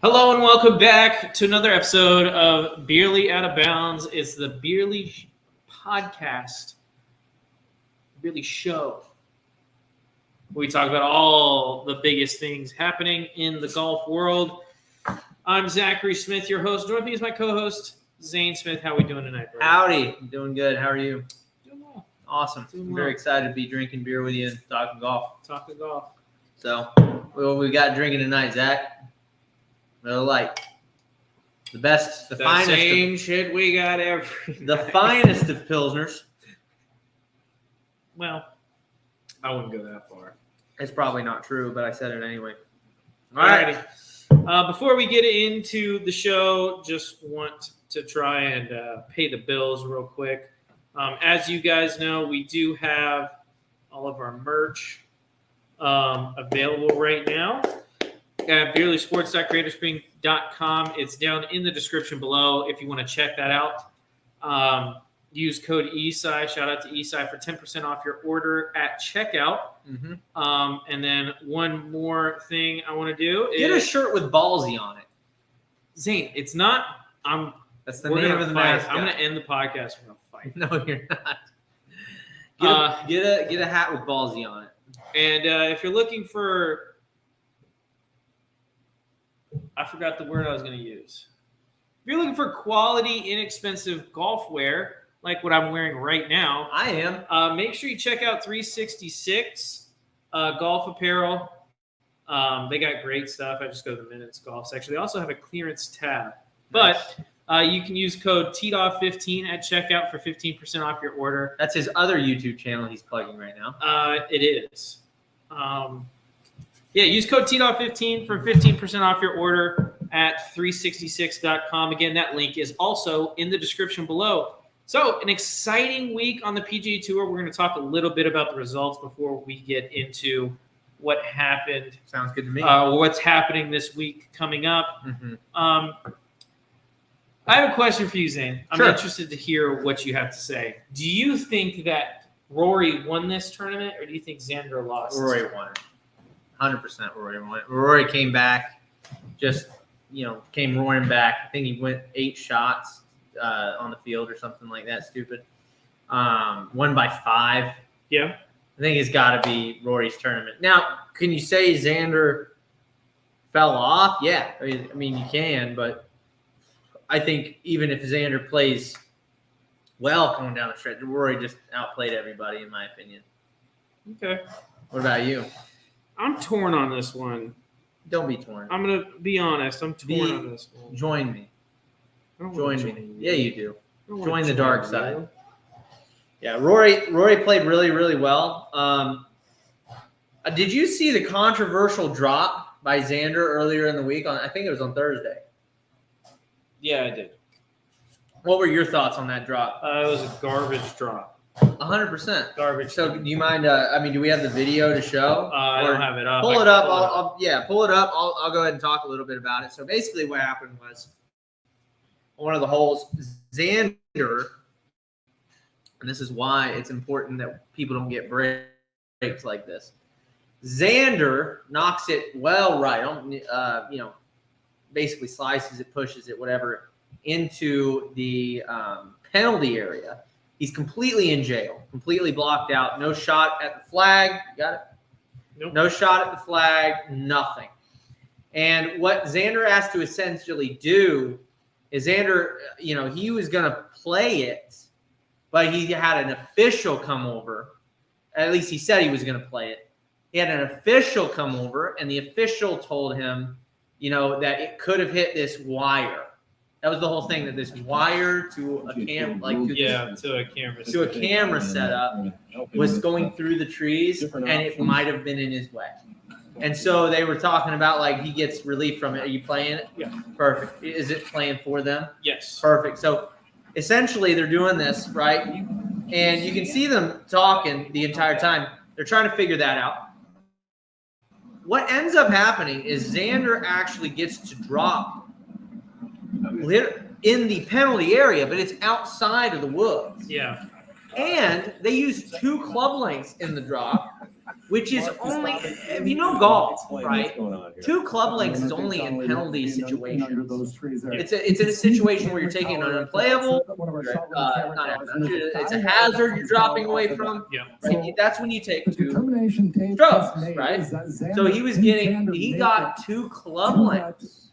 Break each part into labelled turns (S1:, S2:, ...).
S1: Hello and welcome back to another episode of Beerly Out of Bounds. It's the Beerly podcast, Beerly show, where we talk about all the biggest things happening in the golf world. I'm Zachary Smith, your host. Joining me is my co-host, Zane Smith. How are we doing tonight, bro?
S2: Howdy. I'm doing good. How are you?
S1: Doing well.
S2: Awesome. I'm very excited to be drinking beer with you and talking golf.
S1: Talking golf.
S2: So, what we got drinking tonight, Zach? Miller Lite. The best, the finest.
S1: Same shit we got every
S2: The
S1: night.
S2: finest of Pilsners.
S1: Well, I wouldn't go that far.
S2: It's probably not true, but I said it anyway.
S1: Alrighty. Before we get into the show, just want to try and pay the bills real quick. As you guys know, we do have all of our merch available right now at beerlysports.creatorspring.com. It's down in the description below if you want to check that out. Use code ESI. Shout out to ESI for 10% off your order at checkout.
S2: Mm-hmm.
S1: And then one more thing I want to do is
S2: Get a shirt with ballsy on it.
S1: Zane. It's not.
S2: That's the
S1: We're
S2: name
S1: gonna
S2: of the
S1: fight.
S2: mascot.
S1: I'm going to end the podcast. We're going to fight.
S2: No, you're not. Get a hat with ballsy on it.
S1: And if you're looking for, I forgot the word I was going to use. If you're looking for quality, inexpensive golf wear, like what I'm wearing right now,
S2: I am.
S1: make sure you check out 366 Golf Apparel. They got great stuff. I just go to the Minutes Golf section. They also have a clearance tab. But you can use code TDOF15 at checkout for 15% off your order.
S2: That's his other YouTube channel he's plugging right now.
S1: It is. Use code TDOF15 for 15% off your order at 366.com. Again, that link is also in the description below. So, an exciting week on the PGA Tour. We're going to talk a little bit about the results before we get into what happened.
S2: Sounds good to me.
S1: What's happening this week coming up.
S2: Mm-hmm.
S1: I have a question for you, Zane. I'm
S2: Sure.
S1: interested to hear what you have to say. Do you think that Rory won this tournament, or do you think Xander lost?
S2: Rory won it. 100% Rory won it. Rory came back, came roaring back. I think he went 8 shots on the field or something like that. Stupid. Won by 5.
S1: Yeah.
S2: I think it's got to be Rory's tournament. Now, can you say Xander fell off? Yeah. I mean, you can, but I think even if Xander plays well coming down the stretch, Rory just outplayed everybody, in my opinion.
S1: Okay.
S2: What about you?
S1: I'm torn on this one.
S2: Don't be torn.
S1: I'm going to be honest. I'm torn on this one.
S2: Join me.
S1: I don't wanna
S2: Join me.
S1: you.
S2: Yeah, you do.
S1: I don't wanna
S2: Join the dark
S1: you.
S2: side. Yeah, Rory played really, really well. Did you see the controversial drop by Xander earlier in the week? I think it was on Thursday.
S1: Yeah, I did.
S2: What were your thoughts on that drop?
S1: It was a garbage drop.
S2: 100%.
S1: Garbage.
S2: So, do you mind? Do we have the video to show?
S1: I don't have it up.
S2: Pull it up. Pull it up. I'll go ahead and talk a little bit about it. So, basically, what happened was one of the holes, Xander, and this is why it's important that people don't get breaks like this. Xander knocks it well right, basically slices it, pushes it, whatever, into the penalty area. He's completely in jail, completely blocked out. No shot at the flag. You got it?
S1: Nope.
S2: No shot at the flag, nothing. And what Xander has to essentially do is Xander, he was going to play it, but he had an official come over. At least he said he was going to play it. He had an official come over, and the official told him, that it could have hit this wire. That was the whole thing, that this wire to a camera setup was going through the trees, and it might have been in his way. And so they were talking about, he gets relief from it. Are you playing it?
S1: Yeah.
S2: Perfect. Is it playing for them?
S1: Yes.
S2: Perfect. So essentially they're doing this, right? And you can see them talking the entire time. They're trying to figure that out. What ends up happening is Xander actually gets to drop in the penalty area, but it's outside of the woods.
S1: Yeah.
S2: And they used 2 club lengths in the drop. which is only, if you know golf, right? 2 club lengths is only in penalty situations. It's in a situation where you're taking an unplayable, it's a hazard you're dropping away from.
S1: Yeah.
S2: Right? That's when you take 2 strokes, right? So he got 2 club lengths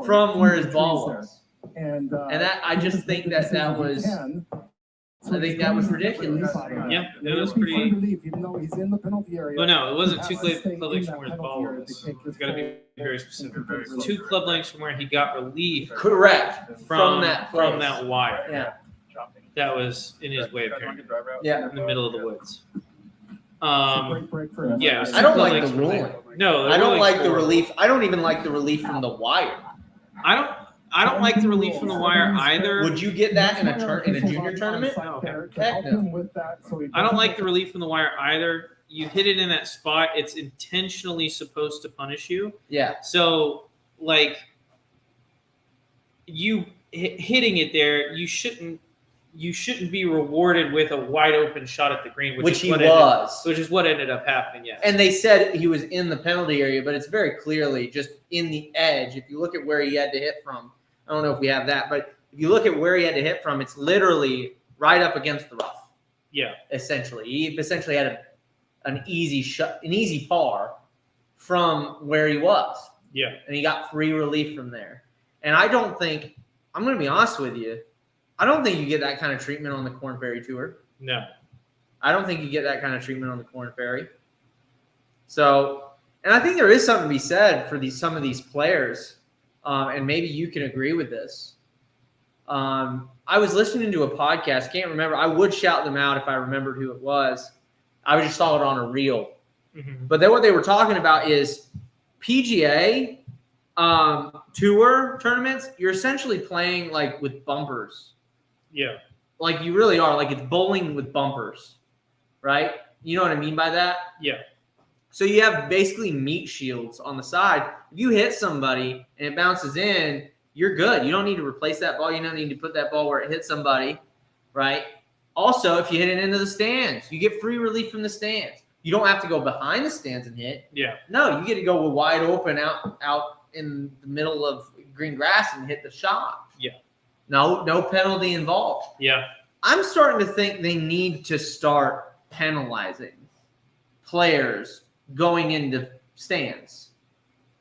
S2: from where his ball was. And that, I just think that was, I think that was ridiculous.
S1: Yeah, it was pretty.
S3: Even though he's in the penalty area.
S1: Well, no, it wasn't 2 club lengths from where his ball was. It's got to be very specific. 2 club lengths from where he got relief.
S2: Correct.
S1: From
S2: that
S1: wire.
S2: Yeah.
S1: That was in his way, apparently.
S2: Yeah.
S1: In the middle of the woods. Yeah.
S2: I don't like the ruling.
S1: No,
S2: I don't like the relief. I don't even like the relief from the wire.
S1: I don't like the relief from the wire either.
S2: Would you get that in a junior tournament?
S1: No.
S2: Heck no.
S1: I don't like the relief from the wire either. You hit it in that spot, it's intentionally supposed to punish you.
S2: Yeah.
S1: So, like, you hitting it there, you shouldn't be rewarded with a wide open shot at the green, which is what ended up happening. Yes.
S2: And they said he was in the penalty area, but it's very clearly just in the edge. If you look at where he had to hit from, I don't know if we have that, but if you look at where he had to hit from, it's literally right up against the rough.
S1: Yeah.
S2: Essentially, he essentially had an easy par from where he was.
S1: Yeah.
S2: And he got free relief from there. And I don't think, I'm going to be honest with you, I don't think you get that kind of treatment on the Korn Ferry Tour.
S1: No.
S2: I don't think you get that kind of treatment on the Korn Ferry. So, and I think there is something to be said for some of these players, and maybe you can agree with this. I was listening to a podcast, can't remember. I would shout them out if I remembered who it was. I just saw it on a reel.
S1: Mm-hmm.
S2: But then what they were talking about is PGA Tour tournaments, you're essentially playing like with bumpers.
S1: Yeah.
S2: Like you really are. Like it's bowling with bumpers, right? You know what I mean by that?
S1: Yeah.
S2: So you have basically meat shields on the side. If you hit somebody and it bounces in, you're good. You don't need to replace that ball. You don't need to put that ball where it hit somebody, right? Also, if you hit it into the stands, you get free relief from the stands. You don't have to go behind the stands and hit.
S1: Yeah.
S2: No, you get to go wide open out in the middle of green grass and hit the shot.
S1: Yeah.
S2: No penalty involved.
S1: Yeah.
S2: I'm starting to think they need to start penalizing players going into stands.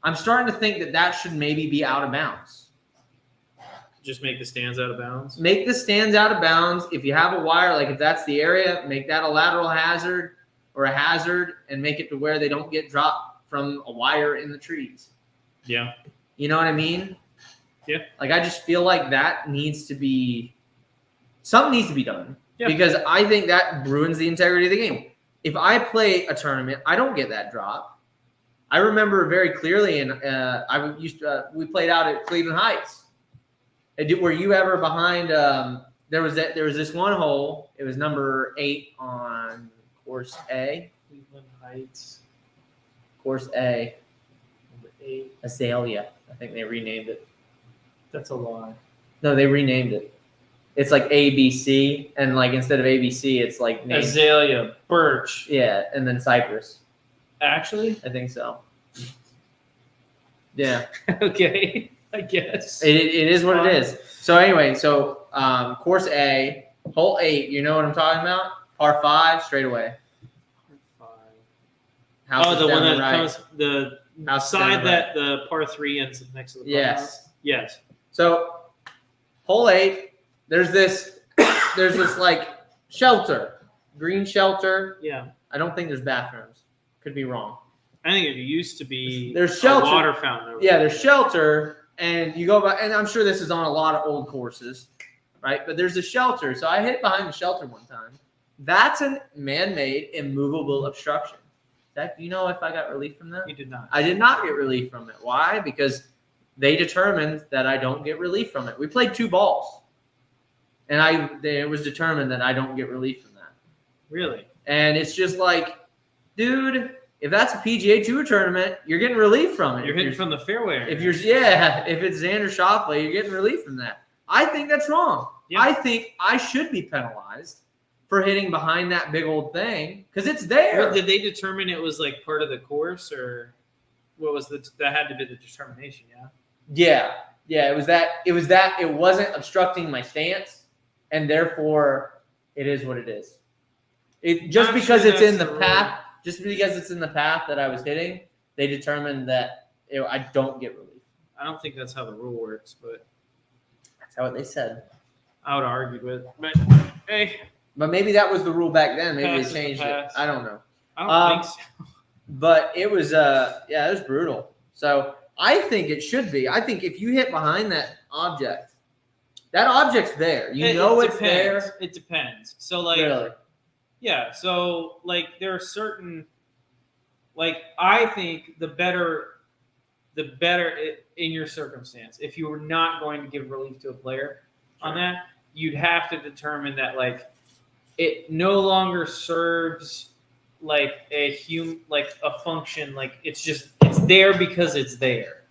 S2: I'm starting to think that should maybe be out of bounds.
S1: Just make the stands out of bounds.
S2: Make the stands out of bounds. If you have a wire, like if that's the area, make that a lateral hazard or a hazard and make it to where they don't get dropped from a wire in the trees.
S1: Yeah.
S2: You know what I mean?
S1: Yeah.
S2: Like I just feel like that needs to be something needs to be done.
S1: Yeah.
S2: Because I think that ruins the integrity of the game. If I play a tournament, I don't get that drop. I remember very clearly, and we played out at Cleveland Heights. Were you ever behind? There was this one hole. It was number 8 on course A.
S1: Cleveland Heights.
S2: Course A.
S1: Number 8.
S2: Azalea. I think they renamed it.
S1: That's a lie.
S2: No, they renamed it. It's like ABC, and like instead of ABC, it's like named,
S1: Azalea, Birch.
S2: yeah, and then Cypress.
S1: Actually?
S2: I think so. Yeah.
S1: Okay. I guess.
S2: It is what it is. So anyway, course A, hole 8. You know what I'm talking about? Par 5, straight away.
S1: Oh, the one that
S2: right.
S1: comes the
S2: House
S1: side
S2: down
S1: that the par 3 ends next to the par
S2: Yes.
S1: Yes.
S2: So hole 8, there's this like shelter, green shelter.
S1: Yeah.
S2: I don't think there's bathrooms. Could be wrong.
S1: I think it used to be
S2: There's shelter.
S1: a water fountain. Over
S2: Yeah,
S1: there.
S2: there's shelter, and you go by, and I'm sure this is on a lot of old courses, right? But there's a shelter. So I hit behind the shelter one time. That's a man-made immovable obstruction. Zach, do you know if I got relief from that?
S1: You did not.
S2: I did not get relief from it. Why? Because they determined that I don't get relief from it. We played 2 balls, and it was determined that I don't get relief from that.
S1: Really?
S2: And it's just like, dude, if that's a PGA Tour tournament, you're getting relief from it.
S1: You're hitting from the fairway.
S2: If it's Xander Schauffle, you're getting relief from that. I think that's wrong.
S1: Yeah.
S2: I think I should be penalized for hitting behind that big old thing because it's there.
S1: Did they determine it was like part of the course, or what was that had to be the determination?
S2: Yeah. It was that. It wasn't obstructing my stance, and therefore it is what it is. It just because it's in the path. Just because it's in the path that I was hitting, they determined that I don't get relief.
S1: I don't think that's how the rule works, but
S2: that's how they said.
S1: I would argue with it. But hey.
S2: But maybe that was the rule back then. Maybe they changed it. I don't know.
S1: I don't think so.
S2: But it was it was brutal. So I think it should be. I think if you hit behind that object's there. You know it's there.
S1: It depends. So like
S2: really?
S1: Yeah, so like there are certain, like I think the better in your circumstance, if you were not going to give relief to a player on that, you'd have to determine that like it no longer serves like a function, like it's there because it's there,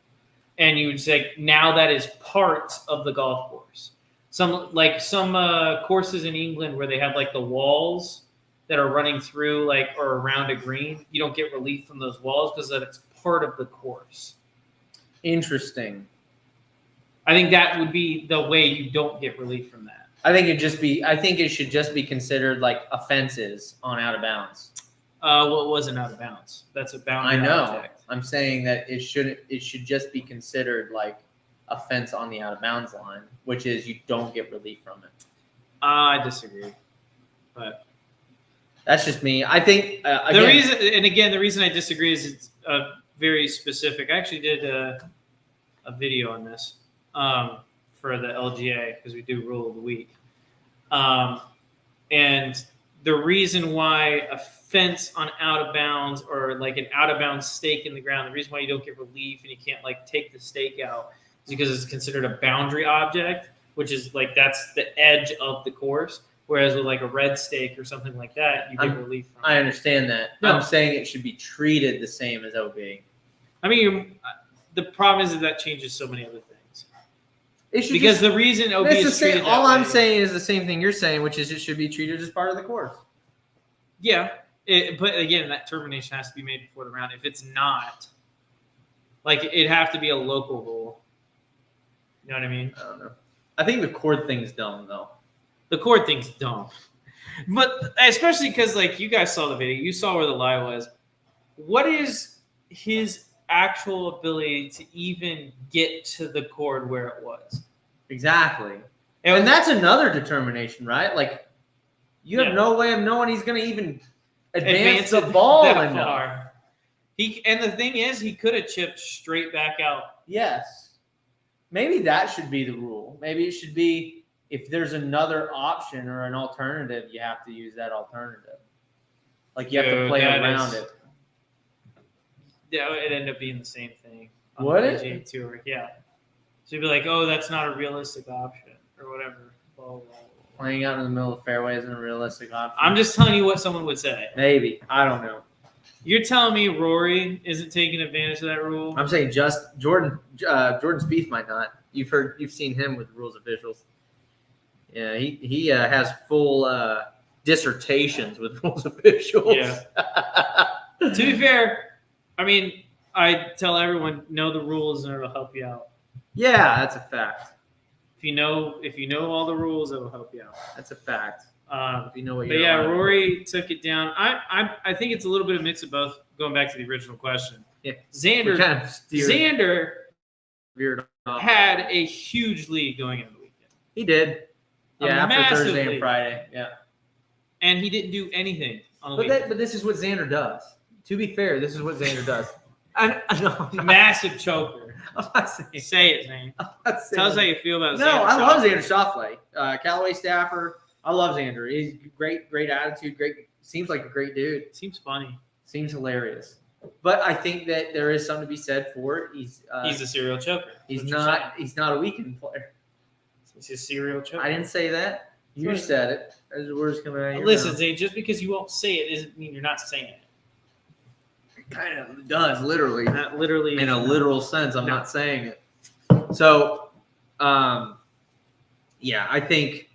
S1: and you would say now that is part of the golf course. Some courses in England where they have like the walls that are running through like or around a green, you don't get relief from those walls because it's part of the course.
S2: Interesting.
S1: I think that would be the way you don't get relief from that.
S2: I think it should just be considered like offenses on out of bounds.
S1: Well, it wasn't out of bounds. That's a boundary.
S2: I know.
S1: Object.
S2: I'm saying that it should just be considered like offense on the out of bounds line, which is you don't get relief from it.
S1: I disagree, but.
S2: That's just me. I think
S1: the reason I disagree is it's very specific. I actually did a video on this for the LGA because we do Rule of the Week, and the reason why a fence on out of bounds or like an out of bounds stake in the ground, the reason why you don't get relief and you can't like take the stake out is because it's considered a boundary object, which is like that's the edge of the course. Whereas with like a red stake or something like that, you get relief from it.
S2: I understand that. No. I'm saying it should be treated the same as OB.
S1: I mean, the problem is that changes so many other things.
S2: Because
S1: the reason OB is treated that
S2: all
S1: way,
S2: I'm saying is the same thing you're saying, which is it should be treated as part of the course.
S1: Yeah, but again, that termination has to be made before the round. If it's not, like, it'd have to be a local rule. You know what I mean?
S2: I don't know. I think the cord thing's dumb, though.
S1: The cord thing's dumb. But especially because, like, you guys saw the video. You saw where the lie was. What is his actual ability to even get to the cord where it was?
S2: Exactly. And that's another determination, right? Like, you have no way of knowing he's going to even advance the ball enough.
S1: And the thing is, he could have chipped straight back out.
S2: Yes. Maybe that should be the rule. Maybe it should be if there's another option or an alternative, you have to use that alternative. Like you have to play around it.
S1: Yeah, it'd end up being the same thing.
S2: Would
S1: it? PGA Tour, yeah. So you'd be like, oh, that's not a realistic option or whatever. Blah, blah, blah.
S2: Playing out in the middle of the fairway isn't a realistic option.
S1: I'm just telling you what someone would say.
S2: Maybe. I don't know.
S1: You're telling me Rory isn't taking advantage of that rule?
S2: I'm saying just Jordan Spieth might not. You've seen him with rules officials. Yeah, he has full dissertations with rules officials.
S1: Yeah. To be fair, I mean, I tell everyone know the rules and it'll help you out.
S2: Yeah, that's a fact.
S1: If you know all the rules, it'll help you out.
S2: That's a fact. If you know what
S1: you're doing. Rory took it down. I think it's a little bit of a mix of both. Going back to the original question,
S2: yeah,
S1: Xander
S2: veered off.
S1: Had a huge lead going into the weekend.
S2: He did. Yeah, after Thursday
S1: lead.
S2: And Friday. Yeah,
S1: and he didn't do anything on the weekend.
S2: But this is what Xander does. To be fair, this is what Xander does. I know.
S1: Massive choker.
S2: I'm not saying.
S1: Say it, Zane. Tell us how you feel about Xander.
S2: No, I love Xander Schauffle. Callaway staffer. I love Xander. He's great attitude. Seems like a great dude.
S1: Seems funny.
S2: Seems hilarious. But I think that there is something to be said for it. He's
S1: a serial choker.
S2: He's not a weekend player.
S1: He's a serial choker.
S2: I didn't say that. You said it. As the words coming out of your
S1: Listen,
S2: mouth.
S1: Zane, just because you won't say it doesn't mean you're not saying it.
S2: It kind of does, literally.
S1: Not literally.
S2: In a literal sense, I'm not saying it. So, yeah, I think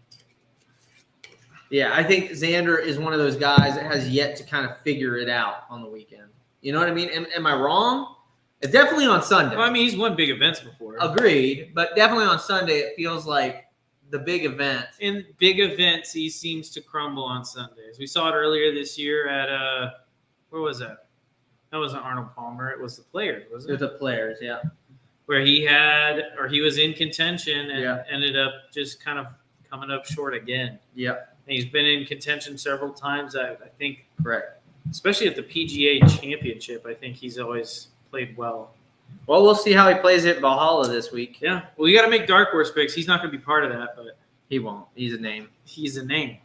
S2: Yeah, I think Xander is one of those guys that has yet to kind of figure it out on the weekend. You know what I mean? Am I wrong? It's definitely on Sunday.
S1: Well, I mean, he's won big events before.
S2: Agreed, but definitely on Sunday, it feels like the big event.
S1: In big events, he seems to crumble on Sundays. We saw it earlier this year at where was that? That wasn't Arnold Palmer. It was the Players, wasn't it?
S2: The Players, yeah.
S1: Where he was in contention and ended up just kind of coming up short again.
S2: Yeah.
S1: And he's been in contention several times. I think,
S2: Correct.
S1: especially at the PGA Championship, I think he's always played well.
S2: Well, we'll see how he plays at Valhalla this week.
S1: Yeah. Well, you got to make Darkhorse picks. He's not going to be part of that, but
S2: He won't. He's a name.
S1: he's a name.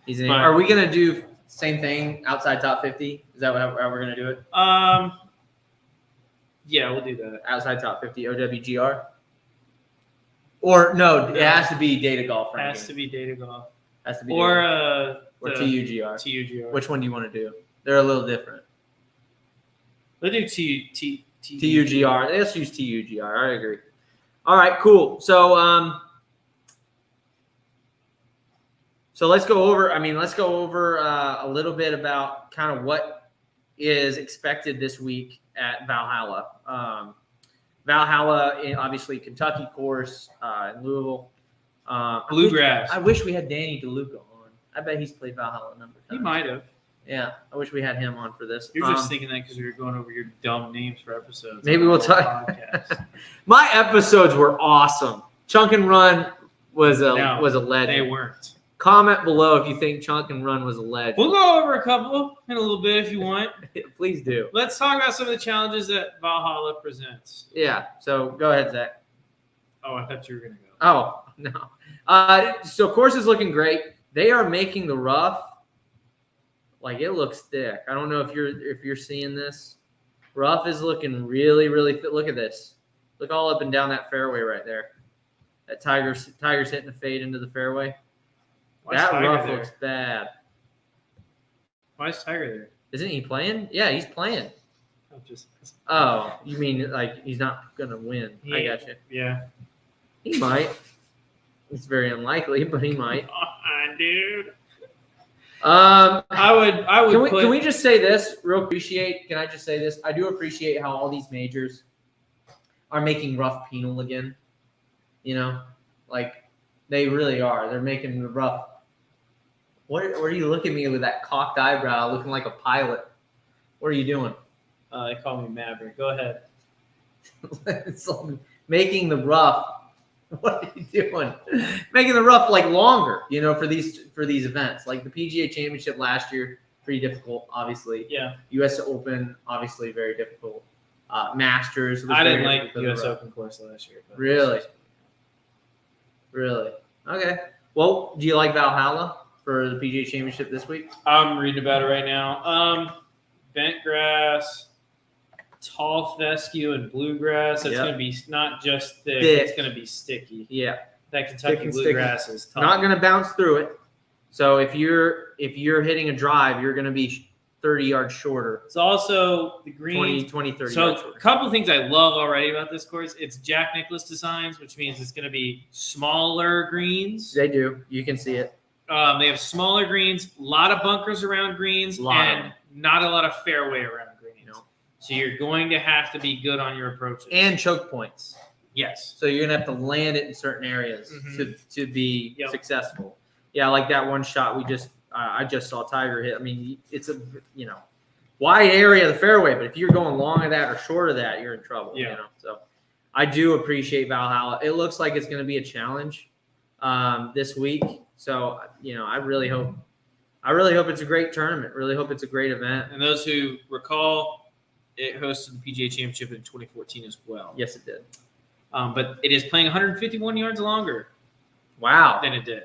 S2: He's a name.
S1: But-
S2: Are we going to do same thing outside top 50? Is that how we're going to do it?
S1: Yeah, we'll do that.
S2: Outside top 50, OWGR? Or no, it has to be data golf ranking.
S1: Has to be data golf
S2: Has to be
S1: or
S2: data. Or
S1: the
S2: TUGR.
S1: TUGR.
S2: Which one do you want to do? They're a little different.
S1: Let's do
S2: TUGR. Let's use TUGR. I agree. All right, cool. So let's go over. A little bit about kind of what is expected this week at Valhalla. Valhalla, obviously Kentucky course in Louisville.
S1: Bluegrass.
S2: I wish we had Danny DeLuca on. I bet he's played Valhalla a number of
S1: He
S2: times.
S1: might have.
S2: Yeah, I wish we had him on for this.
S1: You're just thinking that because we were going over your dumb names for episodes.
S2: Maybe
S1: on
S2: we'll
S1: the
S2: talk.
S1: podcast.
S2: My episodes were awesome. Chunk and Run was a legend.
S1: They weren't.
S2: Comment below if you think Chunk and Run was a legend.
S1: We'll go over a couple in a little bit if you want.
S2: Please do.
S1: Let's talk about some of the challenges that Valhalla presents.
S2: Yeah. So go ahead, Zach.
S1: Oh, I thought you were going to go.
S2: Oh no. So course is looking great. They are making the rough. Like it looks thick. I don't know if you're seeing this. Rough is looking really, really thick. Look at this. Look all up and down that fairway right there. That Tiger's hitting a fade into the fairway.
S1: Why is
S2: That
S1: Tiger
S2: rough
S1: there?
S2: looks bad.
S1: Why is Tiger there?
S2: Isn't he playing? Yeah, he's playing.
S1: Oh, just
S2: Oh, you mean like he's not gonna win? I got you.
S1: Yeah.
S2: He might. It's very unlikely, but he might.
S1: Come on, dude.
S2: I
S1: I would.
S2: can we just say this real appreciate? Can I just say this? I do appreciate how all these majors are making rough penal again. You know, like they really are. They're making the rough. What are you looking at me with that cocked eyebrow, looking like a pilot? What are you doing?
S1: They call me Maverick. Go ahead.
S2: It's like making the rough. What are you doing? Making the rough like longer, you know, for these events. Like the PGA Championship last year, pretty difficult, obviously.
S1: Yeah.
S2: US Open, obviously very difficult. Masters. Was
S1: I didn't
S2: very
S1: like
S2: difficult for
S1: US
S2: the rough.
S1: Open course last year. But
S2: Really? Really? Okay. Well, do you like Valhalla for the PGA Championship this week?
S1: I'm reading about it right now. Bent grass, tall fescue, and bluegrass. That's
S2: Yep.
S1: going to be not just thick.
S2: Thick.
S1: It's going to be sticky.
S2: Yeah.
S1: That
S2: Thick
S1: Kentucky
S2: and
S1: bluegrass is tough.
S2: Not going to bounce through it. So if you're hitting a drive, you're going to be 30 yards shorter.
S1: It's also the green.
S2: 20, 30
S1: So
S2: yards
S1: a
S2: shorter.
S1: couple of things I love already about this course. It's Jack Nicklaus designs, which means it's going to be smaller greens.
S2: They do. You can see it.
S1: They have smaller greens, a lot of bunkers around greens,
S2: Lot of
S1: and
S2: them.
S1: not a lot of fairway around greens.
S2: No.
S1: So you're going to have to be good on your approaches.
S2: And choke points.
S1: yes.
S2: So you're going to have to land it in certain areas to be
S1: Yep.
S2: successful. Yeah, like that one shot I just saw Tiger hit. I mean, it's a, wide area of the fairway, but if you're going long of that or short of that, you're in trouble.
S1: Yeah.
S2: So I do appreciate Valhalla. It looks like it's going to be a challenge this week. So, I really hope it's a great tournament. Really hope it's a great event.
S1: And those who recall, it hosted the PGA Championship in 2014 as well.
S2: Yes, it did.
S1: But it is playing 151 yards longer
S2: Wow.
S1: than it did.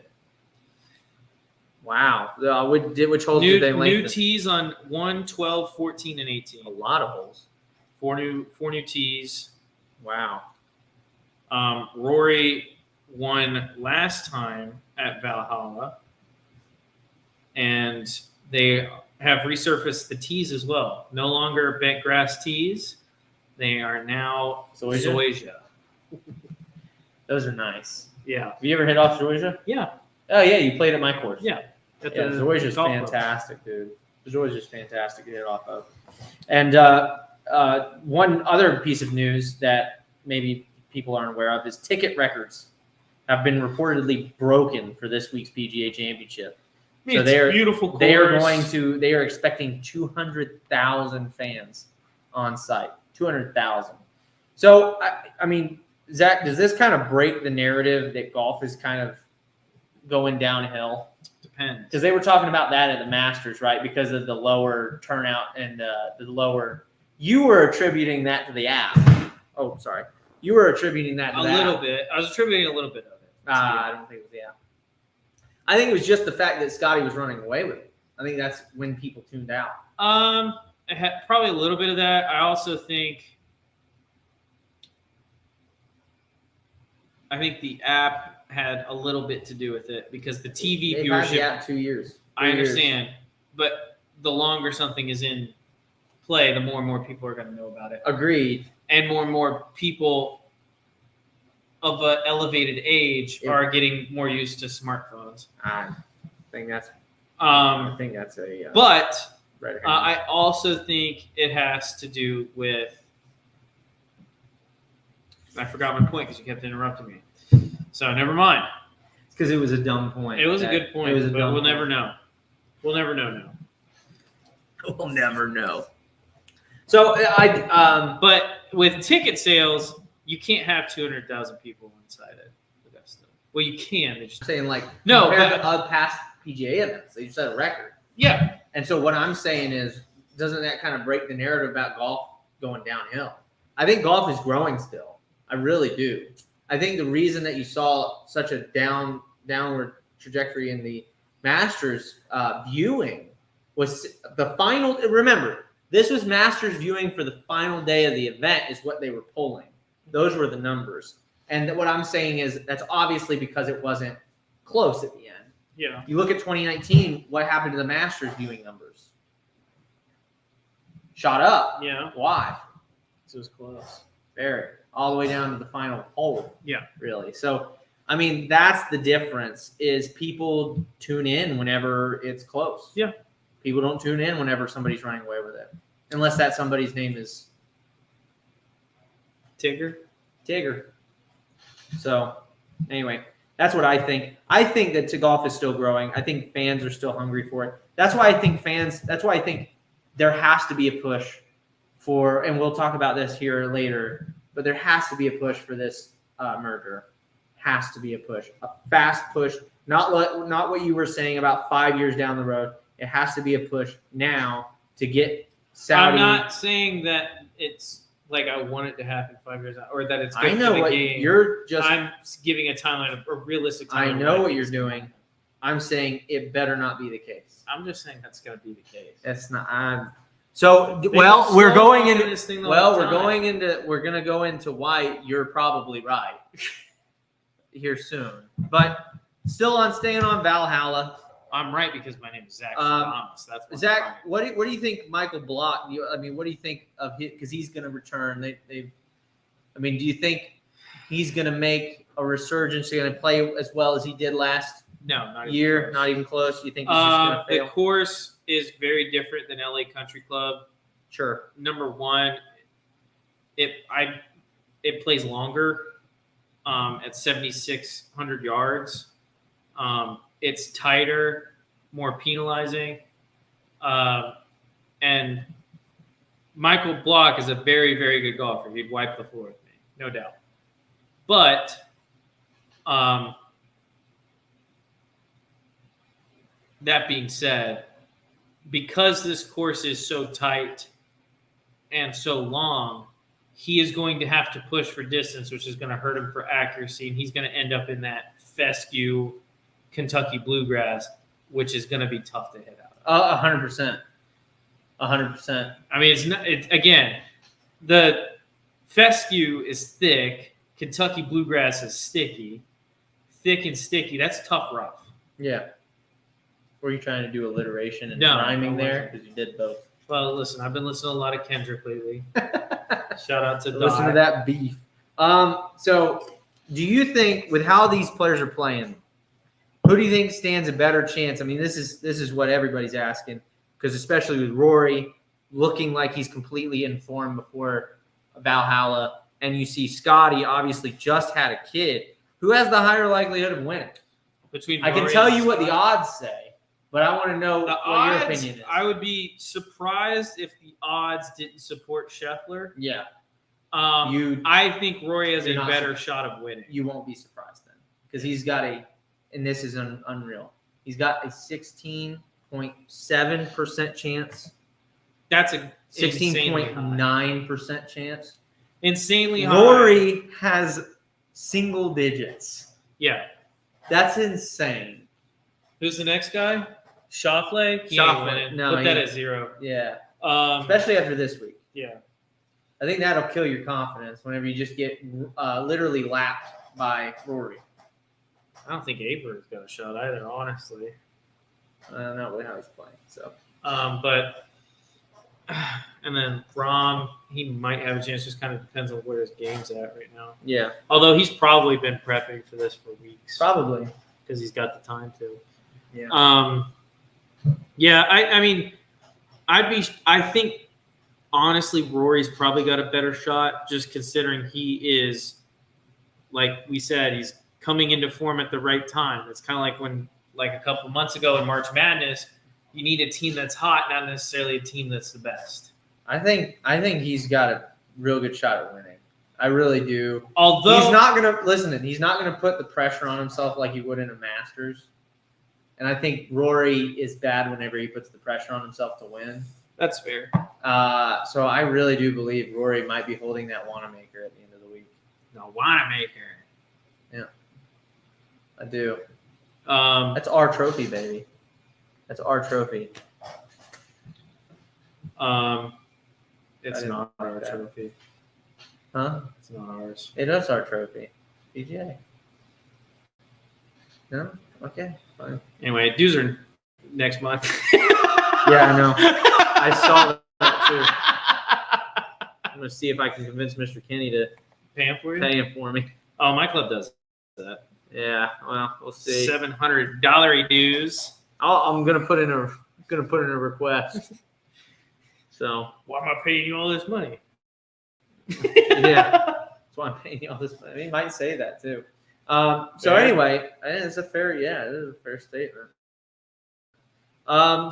S2: Wow. Which holes did they
S1: New
S2: lengthen?
S1: tees on 1, 12, 14, and 18.
S2: A lot of holes.
S1: Four new tees.
S2: Wow.
S1: Rory won last time at Valhalla, and they have resurfaced the tees as well. No longer bent grass tees. They are now Zoysia.
S2: Those are nice.
S1: Yeah.
S2: Have you ever hit off Georgia?
S1: Yeah.
S2: Oh, yeah. You played at my course.
S1: Yeah. at
S2: Yeah,
S1: the
S2: Zoy's just
S1: golf club.
S2: fantastic, dude. Zoy's just fantastic to get off of. And one other piece of news that maybe people aren't aware of is ticket records have been reportedly broken for this week's PGA Championship.
S1: I mean,
S2: So
S1: it's
S2: they're
S1: beautiful course.
S2: They are expecting 200,000 fans on site. 200,000. So I mean, Zach, does this kind of break the narrative that golf is kind of going downhill?
S1: Depends.
S2: Because they were talking about that at the Masters, right? Because of the lower turnout and the lower. You were attributing that to the app. Oh, sorry. You were attributing that to
S1: A
S2: the
S1: little
S2: app.
S1: bit. I was attributing a little bit of it.
S2: I don't think it was the app. I think it was just the fact that Scotty was running away with it. I think that's when people tuned out.
S1: It had probably a little bit of that. I also think the app had a little bit to do with it because the TV
S2: They've had
S1: viewership.
S2: the app 2 years.
S1: I understand, but the longer something is in play, the more and more people are going to know about it,
S2: Agreed.
S1: and more people of an elevated age are getting more used to smartphones.
S2: I think that's.
S1: Um,
S2: I think that's a.
S1: but
S2: red herring.
S1: I also think it has to do with. I forgot my point because you kept interrupting me. So never mind.
S2: It's because it was a dumb point.
S1: It was a good point,
S2: It was a
S1: but
S2: dumb
S1: we'll
S2: point.
S1: never know. We'll never know now.
S2: We'll never know. So
S1: But with ticket sales, you can't have 200,000 people inside it. Augusta. Well, you can. They just
S2: saying like
S1: No,
S2: compared
S1: but-
S2: to other past PGA events, they set a record.
S1: yeah.
S2: And so what I'm saying is, doesn't that kind of break the narrative about golf going downhill? I think golf is growing still. I really do. I think the reason that you saw such a downward trajectory in the Masters viewing was the final. Remember, this was Masters viewing for the final day of the event is what they were pulling. Those were the numbers. And what I'm saying is that's obviously because it wasn't close at the end.
S1: Yeah.
S2: You look at 2019, what happened to the Masters viewing numbers? Shot up.
S1: Yeah.
S2: Why?
S1: It was close.
S2: Very. All the way down to the final hole.
S1: Yeah.
S2: Really. So, I mean, that's the difference is people tune in whenever it's close.
S1: Yeah.
S2: People don't tune in whenever somebody's running away with it. Unless that somebody's name is
S1: Tigger.
S2: So, anyway, that's what I think. I think that golf is still growing. I think fans are still hungry for it. That's why I think there has to be a push for, and we'll talk about this here later, but there has to be a push for this merger. Has to be a push, a fast push, not what you were saying about 5 years down the road. It has to be a push now to get Saudi.
S1: I'm not saying that it's like I want it to happen 5 years out, or that it's good
S2: I know
S1: for the
S2: what
S1: game.
S2: you're just.
S1: I'm giving a timeline, a realistic timeline.
S2: I
S1: of
S2: know
S1: when
S2: what
S1: it's
S2: you're
S1: gonna
S2: doing.
S1: happen.
S2: I'm saying it better not be the case.
S1: I'm just saying that's going to be the case.
S2: That's not. So
S1: They
S2: well,
S1: don't
S2: we're
S1: slow
S2: going
S1: down
S2: into
S1: this thing the
S2: well,
S1: whole
S2: we're
S1: time.
S2: going to go into why you're probably right here soon. But still on staying on Valhalla.
S1: I'm right because my name is Zach.
S2: Um,
S1: Thomas. That's why I'm
S2: Zach,
S1: right.
S2: what do you think Michael Block? What do you think of his? Because he's going to return. Do you think he's going to make a resurgence? He's going to play as well as he did last
S1: No, not even
S2: year?
S1: close.
S2: Not even close. You think he's just going to
S1: The
S2: fail?
S1: course is very different than LA Country Club.
S2: Sure.
S1: Number one, it plays longer at 7,600 yards. It's tighter, more penalizing, and Michael Block is a very, very good golfer. He'd wipe the floor with me, no doubt. But that being said, because this course is so tight and so long, he is going to have to push for distance, which is going to hurt him for accuracy, and he's going to end up in that fescue Kentucky bluegrass, which is going to be tough to hit out of.
S2: 100%. 100%.
S1: I mean, it's not. Again, the fescue is thick. Kentucky bluegrass is sticky, thick and sticky. That's tough rough.
S2: Yeah. Were you trying to do alliteration and
S1: No,
S2: rhyming
S1: I
S2: there?
S1: wasn't.
S2: Because you did both.
S1: Well, listen, I've been listening to a lot of Kendrick lately. Shout out to
S2: Listen to
S1: Doc.
S2: that beef. So, do you think with how these players are playing, Who do you think stands a better chance? I mean, this is what everybody's asking, because especially with Rory looking like he's completely informed before Valhalla, and you see Scotty obviously just had a kid. Who has the higher likelihood of winning?
S1: Between
S2: I can
S1: Rory
S2: tell
S1: and
S2: you what the
S1: Scott.
S2: odds say, but I want to know
S1: The
S2: what
S1: odds,
S2: your opinion is.
S1: I would be surprised if the odds didn't support Scheffler.
S2: Yeah,
S1: I think Rory has a
S2: you're not
S1: better
S2: surprised.
S1: shot of winning.
S2: You won't be surprised then, because he's got and this is unreal. He's got a 16.7% chance.
S1: That's a
S2: 16.9% chance.
S1: Insanely high.
S2: Rory has single digits.
S1: Yeah.
S2: That's insane.
S1: Who's the next guy? Schauffle? He
S2: Schauffle.
S1: ain't winning.
S2: No,
S1: Put that at 0.
S2: Yeah.
S1: Um,
S2: Especially after this week.
S1: yeah.
S2: I think that'll kill your confidence whenever you just get literally lapped by Rory.
S1: I don't think Aber's got a shot either, honestly.
S2: Not really how he's playing. So.
S1: But and then Rahm, he might have a chance. Just kind of depends on where his game's at right now.
S2: Yeah.
S1: Although he's probably been prepping for this for weeks.
S2: Probably.
S1: Because he's got the time to.
S2: Yeah.
S1: Yeah. I mean, I think honestly, Rory's probably got a better shot, just considering he is, like we said, he's coming into form at the right time. It's kind of like when, like a couple months ago in March Madness, you need a team that's hot, not necessarily a team that's the best.
S2: I think he's got a real good shot at winning. I really do.
S1: Although
S2: he's not gonna he's not gonna put the pressure on himself like he would in a Masters. And I think Rory is bad whenever he puts the pressure on himself to win.
S1: that's fair.
S2: So I really do believe Rory might be holding that Wanamaker at the end of the week.
S1: No, Wanamaker.
S2: Yeah, I do.
S1: That's
S2: That's our trophy, baby. That's our trophy.
S1: It's
S2: didn't
S1: not
S2: like
S1: our
S2: that.
S1: trophy.
S2: Huh?
S1: It's not ours.
S2: It is our trophy. PGA. No? Okay, fine.
S1: Anyway, dues are next month.
S2: Yeah, I know. I saw that too. I'm gonna see if I can convince Mr. Kenny to
S1: Pay him for you?
S2: pay him for me.
S1: Oh, my club does that.
S2: Yeah, well, we'll see.
S1: $700 dues.
S2: I'm gonna put in a request. So
S1: Why am I paying you all this money?
S2: yeah, that's why I'm paying you all this money. He might say that too. So
S1: Fair.
S2: anyway, it's a fair. Yeah, it is a fair statement.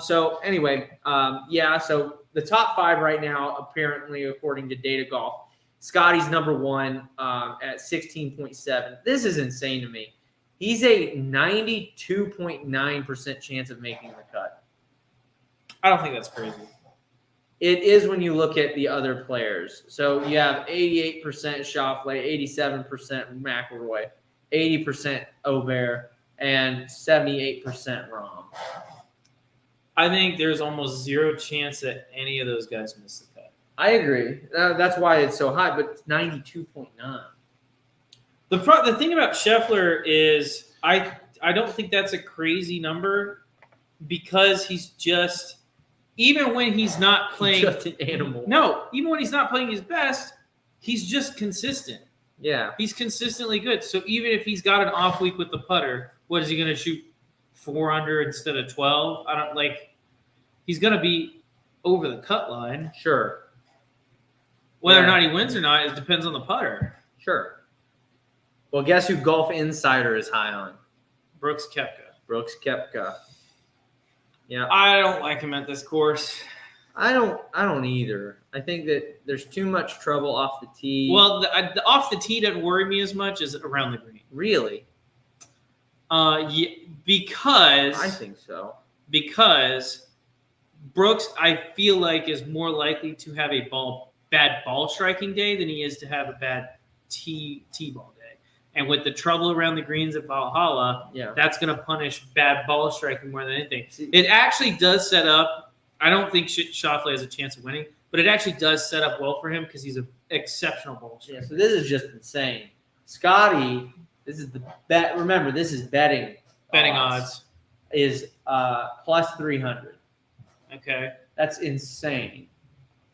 S2: So anyway, yeah. So the top 5 right now, apparently, according to Data Golf, Scotty's number 1 at 16.7. This is insane to me. He's a 92.9% chance of making the cut.
S1: I don't think that's crazy.
S2: It is when you look at the other players. So you have 88% Schauffle, 87% McIlroy, 80% Aubert, and 78% Rahm.
S1: I think there's almost 0 chance that any of those guys miss the cut.
S2: I agree. That's why it's so high, but it's 92.9.
S1: The thing about Scheffler is I don't think that's a crazy number because he's just – even when he's not playing –
S2: Just an animal.
S1: No, even when he's not playing his best, he's just consistent.
S2: Yeah.
S1: He's consistently good. So even if he's got an off week with the putter, what is he going to shoot 4 under instead of 12? I don't like. He's going to be over the cut line.
S2: Sure.
S1: Whether or
S2: Yeah.
S1: not he wins or not, it depends on the putter.
S2: Sure. Well, guess who Golf Insider is high on?
S1: Brooks Koepka.
S2: Brooks Koepka. Yeah.
S1: I don't like him at this course.
S2: I don't either. I think that there's too much trouble off the tee.
S1: Well, the off the tee doesn't worry me as much as around the green.
S2: Really?
S1: Yeah, because
S2: I think so.
S1: Because Brooks, I feel like, is more likely to have a bad ball striking day than he is to have a bad tee ball day. And with the trouble around the greens at Valhalla,
S2: Yeah.
S1: that's going to punish bad ball striking more than anything. It actually does set up. I don't think Schauffle has a chance of winning, but it actually does set up well for him because he's an exceptional ball striker.
S2: Yeah, so this is just insane. Scotty, this is the bet. Remember, this is betting.
S1: Betting odds.
S2: Is plus 300.
S1: Okay.
S2: That's insane.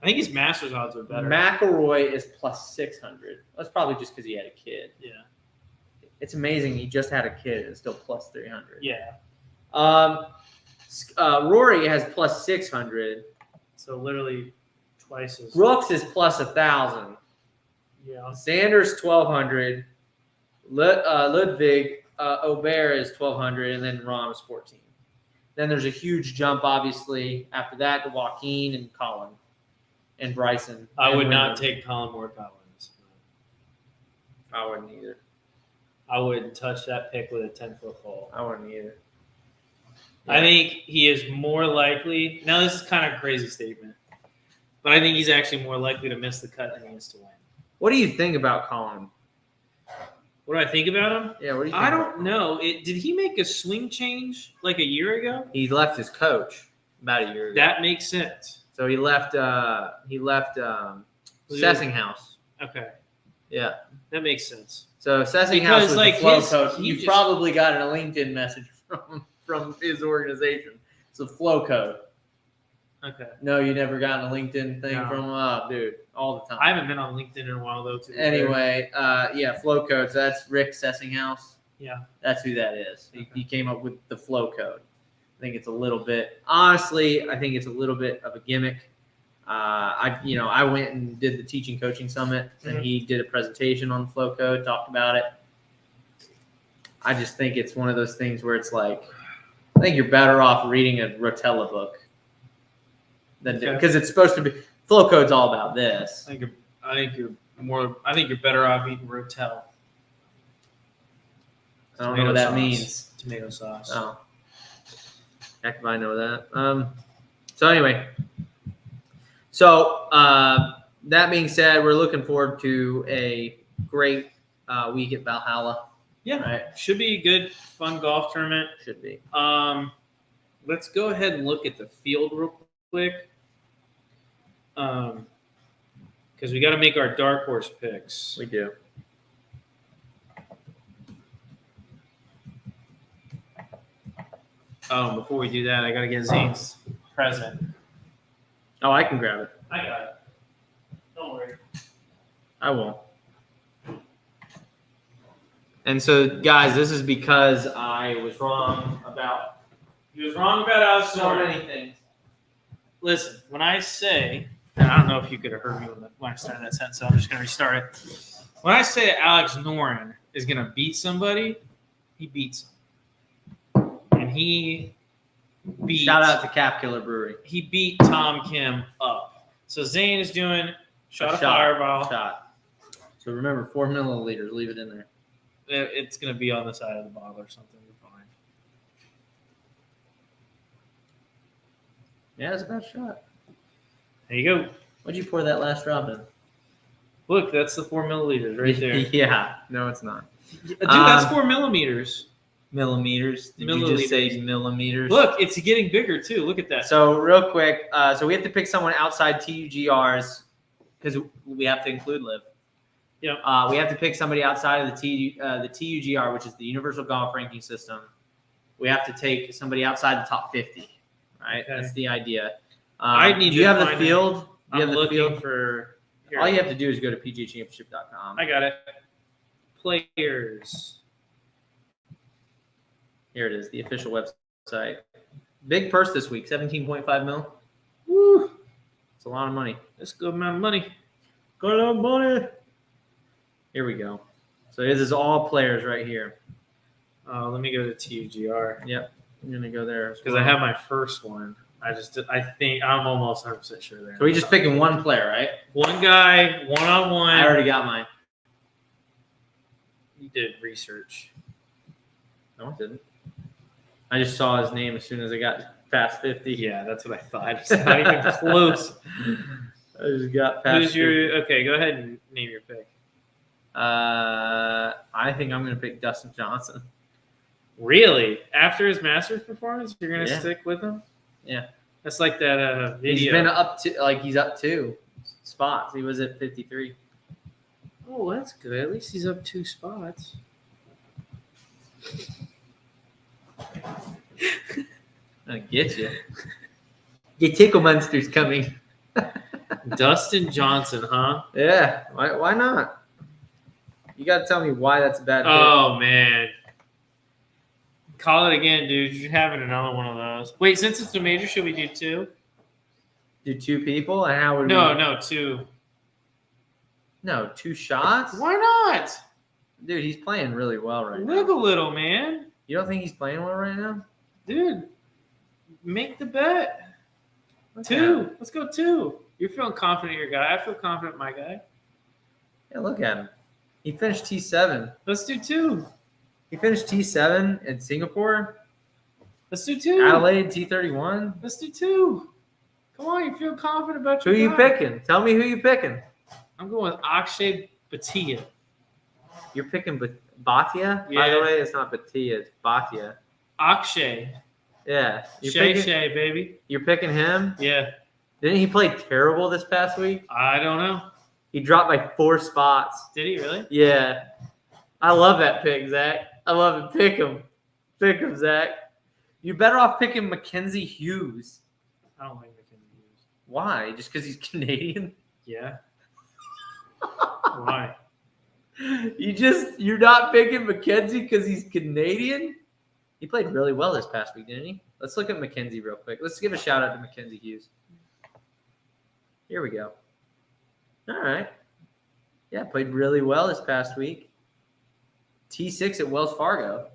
S1: I think his Masters odds are better.
S2: McIlroy is plus 600. That's probably just because he had a kid.
S1: Yeah.
S2: It's amazing. He just had a kid. It's still plus 300.
S1: Yeah.
S2: Rory has plus 600.
S1: So literally twice as.
S2: Brooks is plus 1,000.
S1: Yeah.
S2: Sanders 1,200. Ludwig Aubert is 1,200, and then Rahm is 14. Then there's a huge jump, obviously, after that to Joaquin and Colin and Bryson.
S1: I
S2: and
S1: would not
S2: Wyndham.
S1: take Colin Moore Collins.
S2: I wouldn't either.
S1: I wouldn't touch that pick with a 10-foot pole.
S2: I wouldn't either.
S1: I think he is more likely. Now, this is kind of a crazy statement, but I think he's actually more likely to miss the cut than he is to win.
S2: What do you think about Colin?
S1: What do I think about him?
S2: Yeah, what do you think?
S1: I
S2: about
S1: don't know. Did he make a swing change like a year ago?
S2: He left his coach about a year ago.
S1: That makes sense.
S2: So he left Sessinghouse.
S1: Okay,
S2: Yeah.
S1: that makes sense.
S2: So Sessinghouse
S1: Because,
S2: was
S1: like,
S2: the flow
S1: his-
S2: coach.
S1: he
S2: You
S1: just-
S2: probably got a LinkedIn message from his organization. It's a flow code.
S1: Okay.
S2: No, you never gotten a LinkedIn thing
S1: No.
S2: from dude, all the time.
S1: I haven't been on LinkedIn in a while though. To be fair.
S2: Anyway, flow code. So that's Rick Sessinghouse.
S1: Yeah.
S2: That's who that is.
S1: Okay.
S2: He came up with the flow code. I think it's a little bit, honestly, I think it's a little bit of a gimmick. I went and did the teaching coaching summit, and
S1: Mhm.
S2: he did a presentation on the flow code, talked about it. I just think it's one of those things where it's like, I think you're better off reading a Rotella book than
S1: Okay.
S2: because it's supposed to be flow code's all about this.
S1: I think you're better off eating Rotel.
S2: I don't know what that
S1: Tomato sauce.
S2: means.
S1: Tomato sauce.
S2: Oh, heck if I know that. So anyway, that being said, we're looking forward to a great week at Valhalla.
S1: Yeah.
S2: Right,
S1: Should be a good, fun golf tournament.
S2: should be.
S1: Let's go ahead and look at the field real quick. Because we got to make our Darkhorse picks.
S2: We do.
S1: Before we do that, I got to get Zane's present.
S2: Oh, I can grab it.
S1: I got it. Don't worry.
S2: I won't. And so, guys, this is because I was wrong about
S1: He was wrong about Alex
S2: so
S1: Noren.
S2: many things.
S1: Listen, when I say, and I don't know if you could have heard me when I started that sentence, so I'm just going to restart it. When I say that Alex Noren is going to beat somebody, he beats them. And he beat.
S2: Shout out to Calf Killer Brewery.
S1: He beat Tom Kim up. So Zane is doing shot of fireball.
S2: Shot. So remember, 4 milliliters. Leave it in there.
S1: It's going to be on the side of the bottle or something. We're fine.
S2: Yeah, it's about a shot.
S1: There you go.
S2: What'd you pour that last drop in?
S1: Look, that's the 4 milliliters right there.
S2: Yeah. No, it's not.
S1: Dude, that's 4 millimeters.
S2: Millimeters. Did you just say millimeters?
S1: Look, it's getting bigger too. Look at that.
S2: So real quick, so we have to pick someone outside TUGRs because we have to include Liv.
S1: Yeah.
S2: We have to pick somebody outside of the TUGR, which is the Universal Golf Ranking System. We have to take somebody outside the top 50. Right.
S1: Okay.
S2: That's the idea.
S1: I need
S2: do you
S1: to
S2: have the
S1: find
S2: field? Do you
S1: I'm
S2: have the
S1: looking
S2: field?
S1: for. Here.
S2: All you have to do is go to PGAchampionship.com.
S1: I got it. Players.
S2: Here it is, the official website. Big purse this week, 17.5 mil.
S1: Woo!
S2: It's a lot of money.
S1: That's a good amount of money.
S2: Got a lot of money. Here we go. So this is all players right here.
S1: Let me go to TUGR
S2: Yep. I'm gonna go there
S1: because I have my first one. I think I'm almost 100% sure there.
S2: So we're just picking one player, right?
S1: One guy, one-on-one.
S2: I already got mine.
S1: You did research.
S2: No, I didn't. I just saw his name as soon as I got past 50.
S1: Yeah, that's what I thought. It's not even close.
S2: I just got past.
S1: Who's your? Okay, go ahead and name your pick.
S2: I think I'm gonna pick Dustin Johnson.
S1: Really? After his Masters performance, you're gonna
S2: Yeah.
S1: stick with him?
S2: Yeah.
S1: That's like that video.
S2: He's been up 2 spots. He was at 53.
S1: Oh, that's good. At least he's up 2 spots.
S2: I get you. Your tickle monster's coming.
S1: Dustin Johnson, huh?
S2: Yeah. Why not? You got to tell me why that's a bad pick.
S1: Oh, man. Call it again, dude. You're having another one of those. Wait, since it's a major, should we do 2?
S2: Do 2 people? And how would
S1: No, 2.
S2: No, 2 shots?
S1: Why not?
S2: Dude, he's playing really well right
S1: Live
S2: now.
S1: a little, man.
S2: You don't think he's playing well right now?
S1: Dude, make the bet.
S2: Okay.
S1: 2. Let's go 2. You're feeling confident in your guy. I feel confident in my guy.
S2: Yeah, look at him. He finished T7.
S1: Let's do 2.
S2: He finished T7 in Singapore.
S1: Let's do 2.
S2: Adelaide T31.
S1: Let's do 2. Come on, you feel confident about
S2: Who
S1: your
S2: you
S1: guy.
S2: picking? Tell me who you picking.
S1: I'm going with Akshay Bhatia.
S2: You're picking Bhatia? By
S1: Yeah.
S2: the way, it's not Bhatia, it's Bhatia.
S1: Akshay.
S2: Yeah.
S1: Shay, baby.
S2: You're picking him?
S1: Yeah.
S2: Didn't he play terrible this past week?
S1: I don't know.
S2: He dropped by 4 spots.
S1: Did he really?
S2: Yeah. I love that pick, Zach. I love it. Pick him. Pick him, Zach. You're better off picking Mackenzie Hughes.
S1: I don't like Mackenzie Hughes.
S2: Why? Just because he's Canadian?
S1: Yeah. Why?
S2: You're not picking Mackenzie because he's Canadian? He played really well this past week, didn't he? Let's look at Mackenzie real quick. Let's give a shout out to Mackenzie Hughes. Here we go. All right. Yeah, played really well this past week. T6 at Wells Fargo.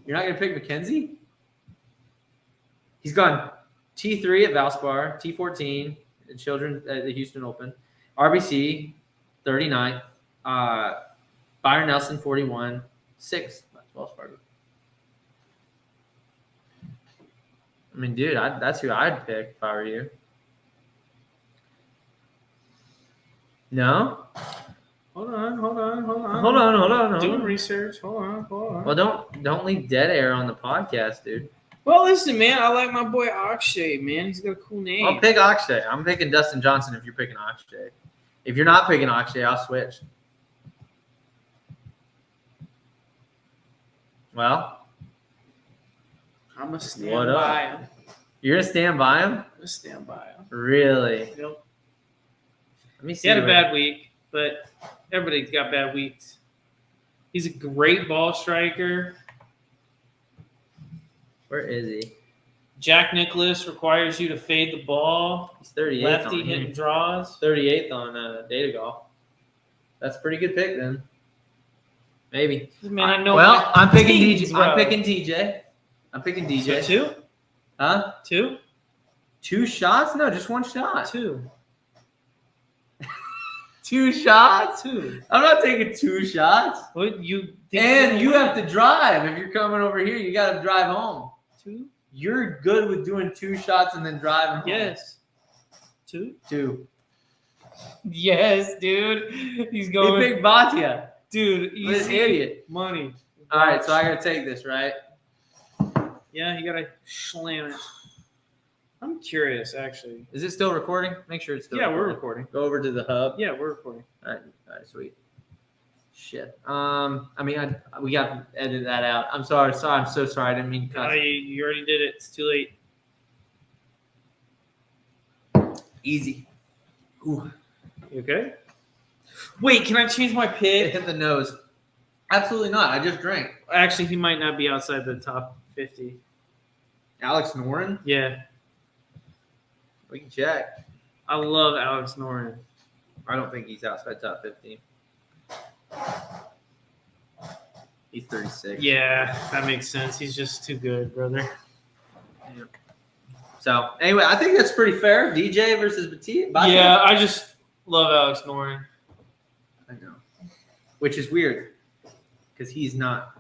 S2: You're not going to pick Mackenzie? He's gone T3 at Valspar, T14 at Children at the Houston Open, RBC 39th, Byron Nelson 41, 6th at Wells Fargo. I mean, dude, that's who I'd pick if I were you. No?
S1: Hold on.
S2: Hold on.
S1: Doing research. Hold on.
S2: Well, don't leave dead air on the podcast, dude.
S1: Well, listen, man. I like my boy Akshay, man. He's got a cool name.
S2: I'll pick Akshay. I'm picking Dustin Johnson if you're picking Akshay. If you're not picking Akshay, I'll switch. Well,
S1: I'm going to stand
S2: What up?
S1: by him.
S2: you're going to stand by him?
S1: I'm going to stand by him.
S2: Really?
S1: Yep.
S2: Let me see.
S1: He had a
S2: what-
S1: bad week, but everybody's got bad weeks. He's a great ball striker.
S2: Where is he?
S1: Jack Nicklaus requires you to fade the ball.
S2: He's 38th
S1: Lefty
S2: on
S1: hitting
S2: here.
S1: draws.
S2: 38th on Data Golf. That's a pretty good pick then. Maybe.
S1: Man, I know.
S2: Well,
S1: my
S2: I'm picking
S1: teams,
S2: DJ.
S1: bro.
S2: I'm picking TJ. I'm picking DJ.
S1: So 2?
S2: Huh?
S1: 2?
S2: 2 shots? No, just 1 shot.
S1: 2.
S2: 2 shots?
S1: 2.
S2: I'm not taking 2 shots.
S1: What you think
S2: And
S1: you're
S2: you
S1: gonna
S2: have to drive. If you're coming over here, you got to drive home.
S1: win? 2?
S2: You're good with doing 2 shots and then driving home.
S1: Yes. 2?
S2: 2.
S1: Yes, dude. He's
S2: He
S1: going.
S2: picked Bhatia.
S1: Dude,
S2: What an
S1: easy
S2: idiot.
S1: money.
S2: All right, so I got to take this, right?
S1: Yeah, you gotta slam it. I'm curious, actually.
S2: Is it still recording? Make sure it's still
S1: Yeah, we're
S2: recording.
S1: recording.
S2: Go over to the hub.
S1: Yeah, we're recording.
S2: All right, sweet. Shit. We got to edit that out. I'm sorry. I'm so sorry. I didn't mean to
S1: Oh,
S2: cuss.
S1: you already did it. It's too late.
S2: Easy. Ooh.
S1: You okay? Wait, can I change my
S2: It
S1: pick?
S2: hit the nose. Absolutely not. I just drank.
S1: Actually, he might not be outside the top 50.
S2: Alex Noren?
S1: Yeah,
S2: We can check.
S1: I love Alex Noren.
S2: I don't think he's outside top 15. He's 36.
S1: Yeah, that makes sense. He's just too good, brother.
S2: So, anyway, I think that's pretty fair. DJ versus Bhatia.
S1: Yeah, I just love Alex Noren.
S2: I know. Which is weird because he's not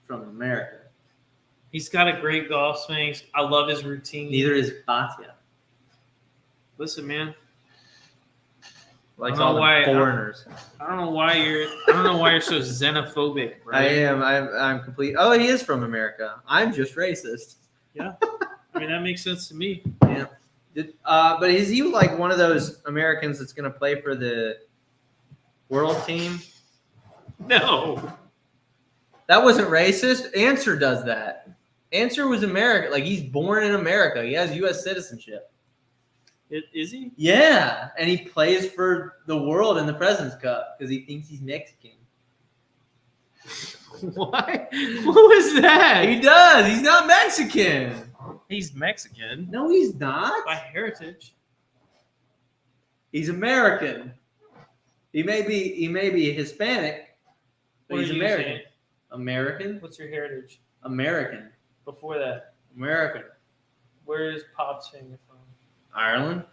S2: from America.
S1: He's got a great golf swing. I love his routine.
S2: Neither is Bhatia.
S1: Listen, man.
S2: Like
S1: I don't know
S2: all the
S1: why-
S2: foreigners.
S1: I don't know why you're so xenophobic, bro.
S2: I am. I'm complete. Oh, he is from America. I'm just racist.
S1: I mean, that makes sense to me.
S2: Yeah. But is he like one of those Americans that's going to play for the world team?
S1: No.
S2: That wasn't racist. Answer does that. Answer was American. Like, he's born in America. He has U.S. citizenship.
S1: Is he?
S2: Yeah. And he plays for the world in the President's Cup because he thinks he's Mexican.
S1: What? What was that?
S2: He does. He's not Mexican.
S1: He's Mexican
S2: No, he's not.
S1: by heritage.
S2: He's American. He may be Hispanic, but
S1: What
S2: he's
S1: are you
S2: American.
S1: saying?
S2: American.
S1: What's your heritage?
S2: American.
S1: Before that,
S2: American.
S1: where is Pop's family from?
S2: Ireland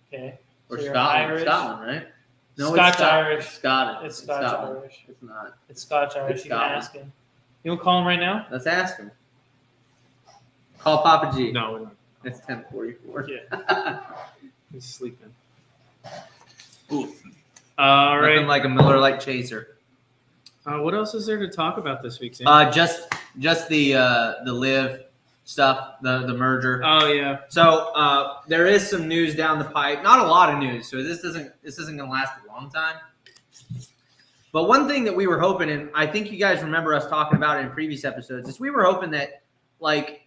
S1: Okay.
S2: or
S1: So you're
S2: Scotland.
S1: Irish?
S2: Scotland, right? No,
S1: Scotch
S2: it's Scotland.
S1: Irish.
S2: Scotland.
S1: It's Scotch
S2: Scotland.
S1: Irish.
S2: It's not.
S1: It's Scotch Irish.
S2: It's
S1: You can
S2: Scotland.
S1: ask him. You want to call him right now?
S2: Let's ask him. Call Papa G.
S1: No, we're not.
S2: It's 10:44.
S1: Yeah. He's sleeping.
S2: Oof.
S1: All
S2: Nothing
S1: right.
S2: like a Miller Lite chaser.
S1: What else is there to talk about this week, Sam?
S2: Just the live stuff, the merger.
S1: Oh yeah.
S2: So there is some news down the pipe. Not a lot of news. So this isn't going to last a long time. But one thing that we were hoping, and I think you guys remember us talking about it in previous episodes, is we were hoping that like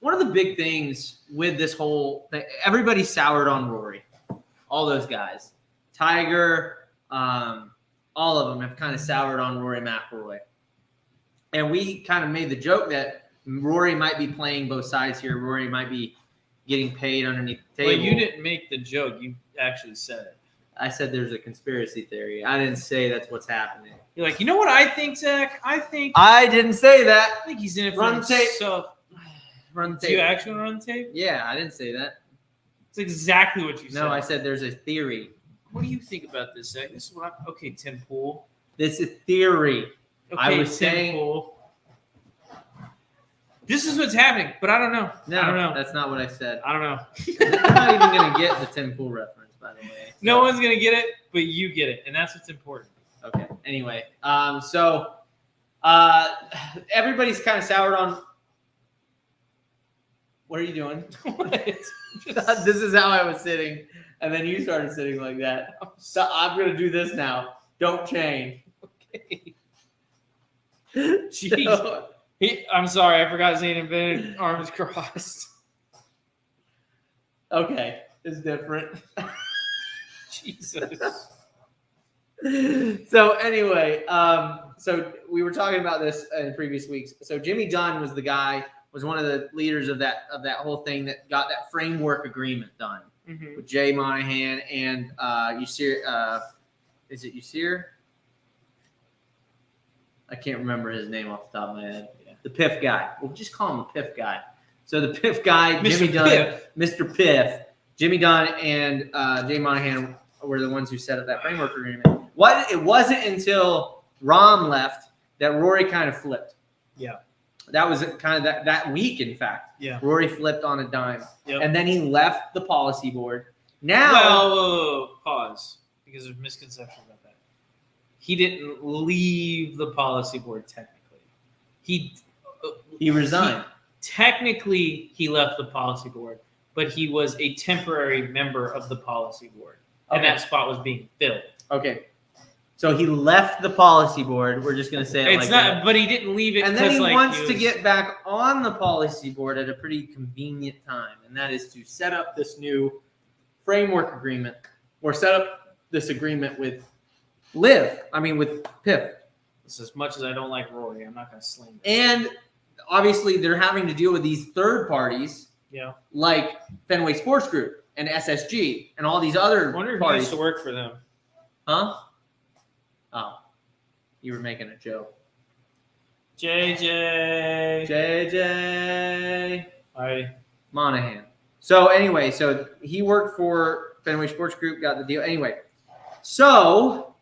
S2: one of the big things with this whole thing, everybody soured on Rory, all those guys, Tiger, all of them have kind of soured on Rory McIlroy. And we kind of made the joke that Rory might be playing both sides here. Rory might be getting paid underneath the table.
S1: Well, you didn't make the joke. You actually said it.
S2: I said there's a conspiracy theory. I didn't say that's what's happening.
S1: You're like, you know what I think, Zach? I think
S2: didn't say that.
S1: he's in it for
S2: Run the tape.
S1: himself.
S2: Run the
S1: Do you
S2: tape.
S1: actually run the tape?
S2: Yeah, I didn't say that.
S1: It's exactly what you said.
S2: No, I said there's a theory.
S1: What do you think about this, Zach? This is what I'm... Okay, Tim Pool.
S2: This is theory.
S1: Okay,
S2: I was
S1: Tim
S2: saying-
S1: Pool. This is what's happening, but I don't know.
S2: No,
S1: I don't know.
S2: that's not what I said.
S1: I don't know.
S2: I'm not even going to get the Tim Pool reference, by the way.
S1: No one's gonna get it, but you get it, and that's what's important.
S2: Okay. Anyway, so everybody's kind of soured on. What are you doing? This is how I was sitting, and then you started sitting like that. So I'm gonna do this now. Don't change.
S1: Okay. Jeez. I'm sorry, I forgot Zane invented arms crossed.
S2: Okay, it's different.
S1: Jesus.
S2: So anyway, so we were talking about this in previous weeks. So Jimmy Dunn was one of the leaders of that whole thing that got that framework agreement done
S1: Mm-hmm.
S2: with Jay Monahan and Yasir. Is it Yasir? I can't remember his name off the top of my head.
S1: Yeah.
S2: The Piff guy. We'll just call him the Piff guy. So the Piff guy,
S1: Mr.
S2: Jimmy Dunn,
S1: Piff.
S2: Mr. Piff, Jimmy Dunn, and Jay Monahan were the ones who set up that framework agreement. It wasn't until Rahm left that Rory kind of flipped.
S1: Yeah.
S2: That was kind of that week, in fact.
S1: Yeah.
S2: Rory flipped on a dime.
S1: Yep.
S2: And then he left the policy board. Now,
S1: Well, pause, because there's misconception about that. He didn't leave the policy board technically. He
S2: resigned.
S1: Technically, he left the policy board, but he was a temporary member of the policy board, and
S2: Okay.
S1: that spot was being filled.
S2: Okay. So he left the policy board. We're just going to say it
S1: It's
S2: like
S1: not,
S2: that.
S1: but he didn't leave it.
S2: And then he
S1: like,
S2: wants
S1: he
S2: to
S1: was-
S2: get back on the policy board at a pretty convenient time, and that is to set up this new framework agreement, or set up this agreement with with Piff.
S1: As much as I don't like Rory, I'm not going to sling him.
S2: And obviously, they're having to deal with these third parties
S1: Yeah.
S2: like Fenway Sports Group and SSG and all these other
S1: I wonder if he
S2: parties.
S1: used to work for them.
S2: Huh? Oh, you were making a joke.
S1: JJ.
S2: JJ
S1: Hi.
S2: Monahan. So anyway, so he worked for Fenway Sports Group, got the deal. Anyway, so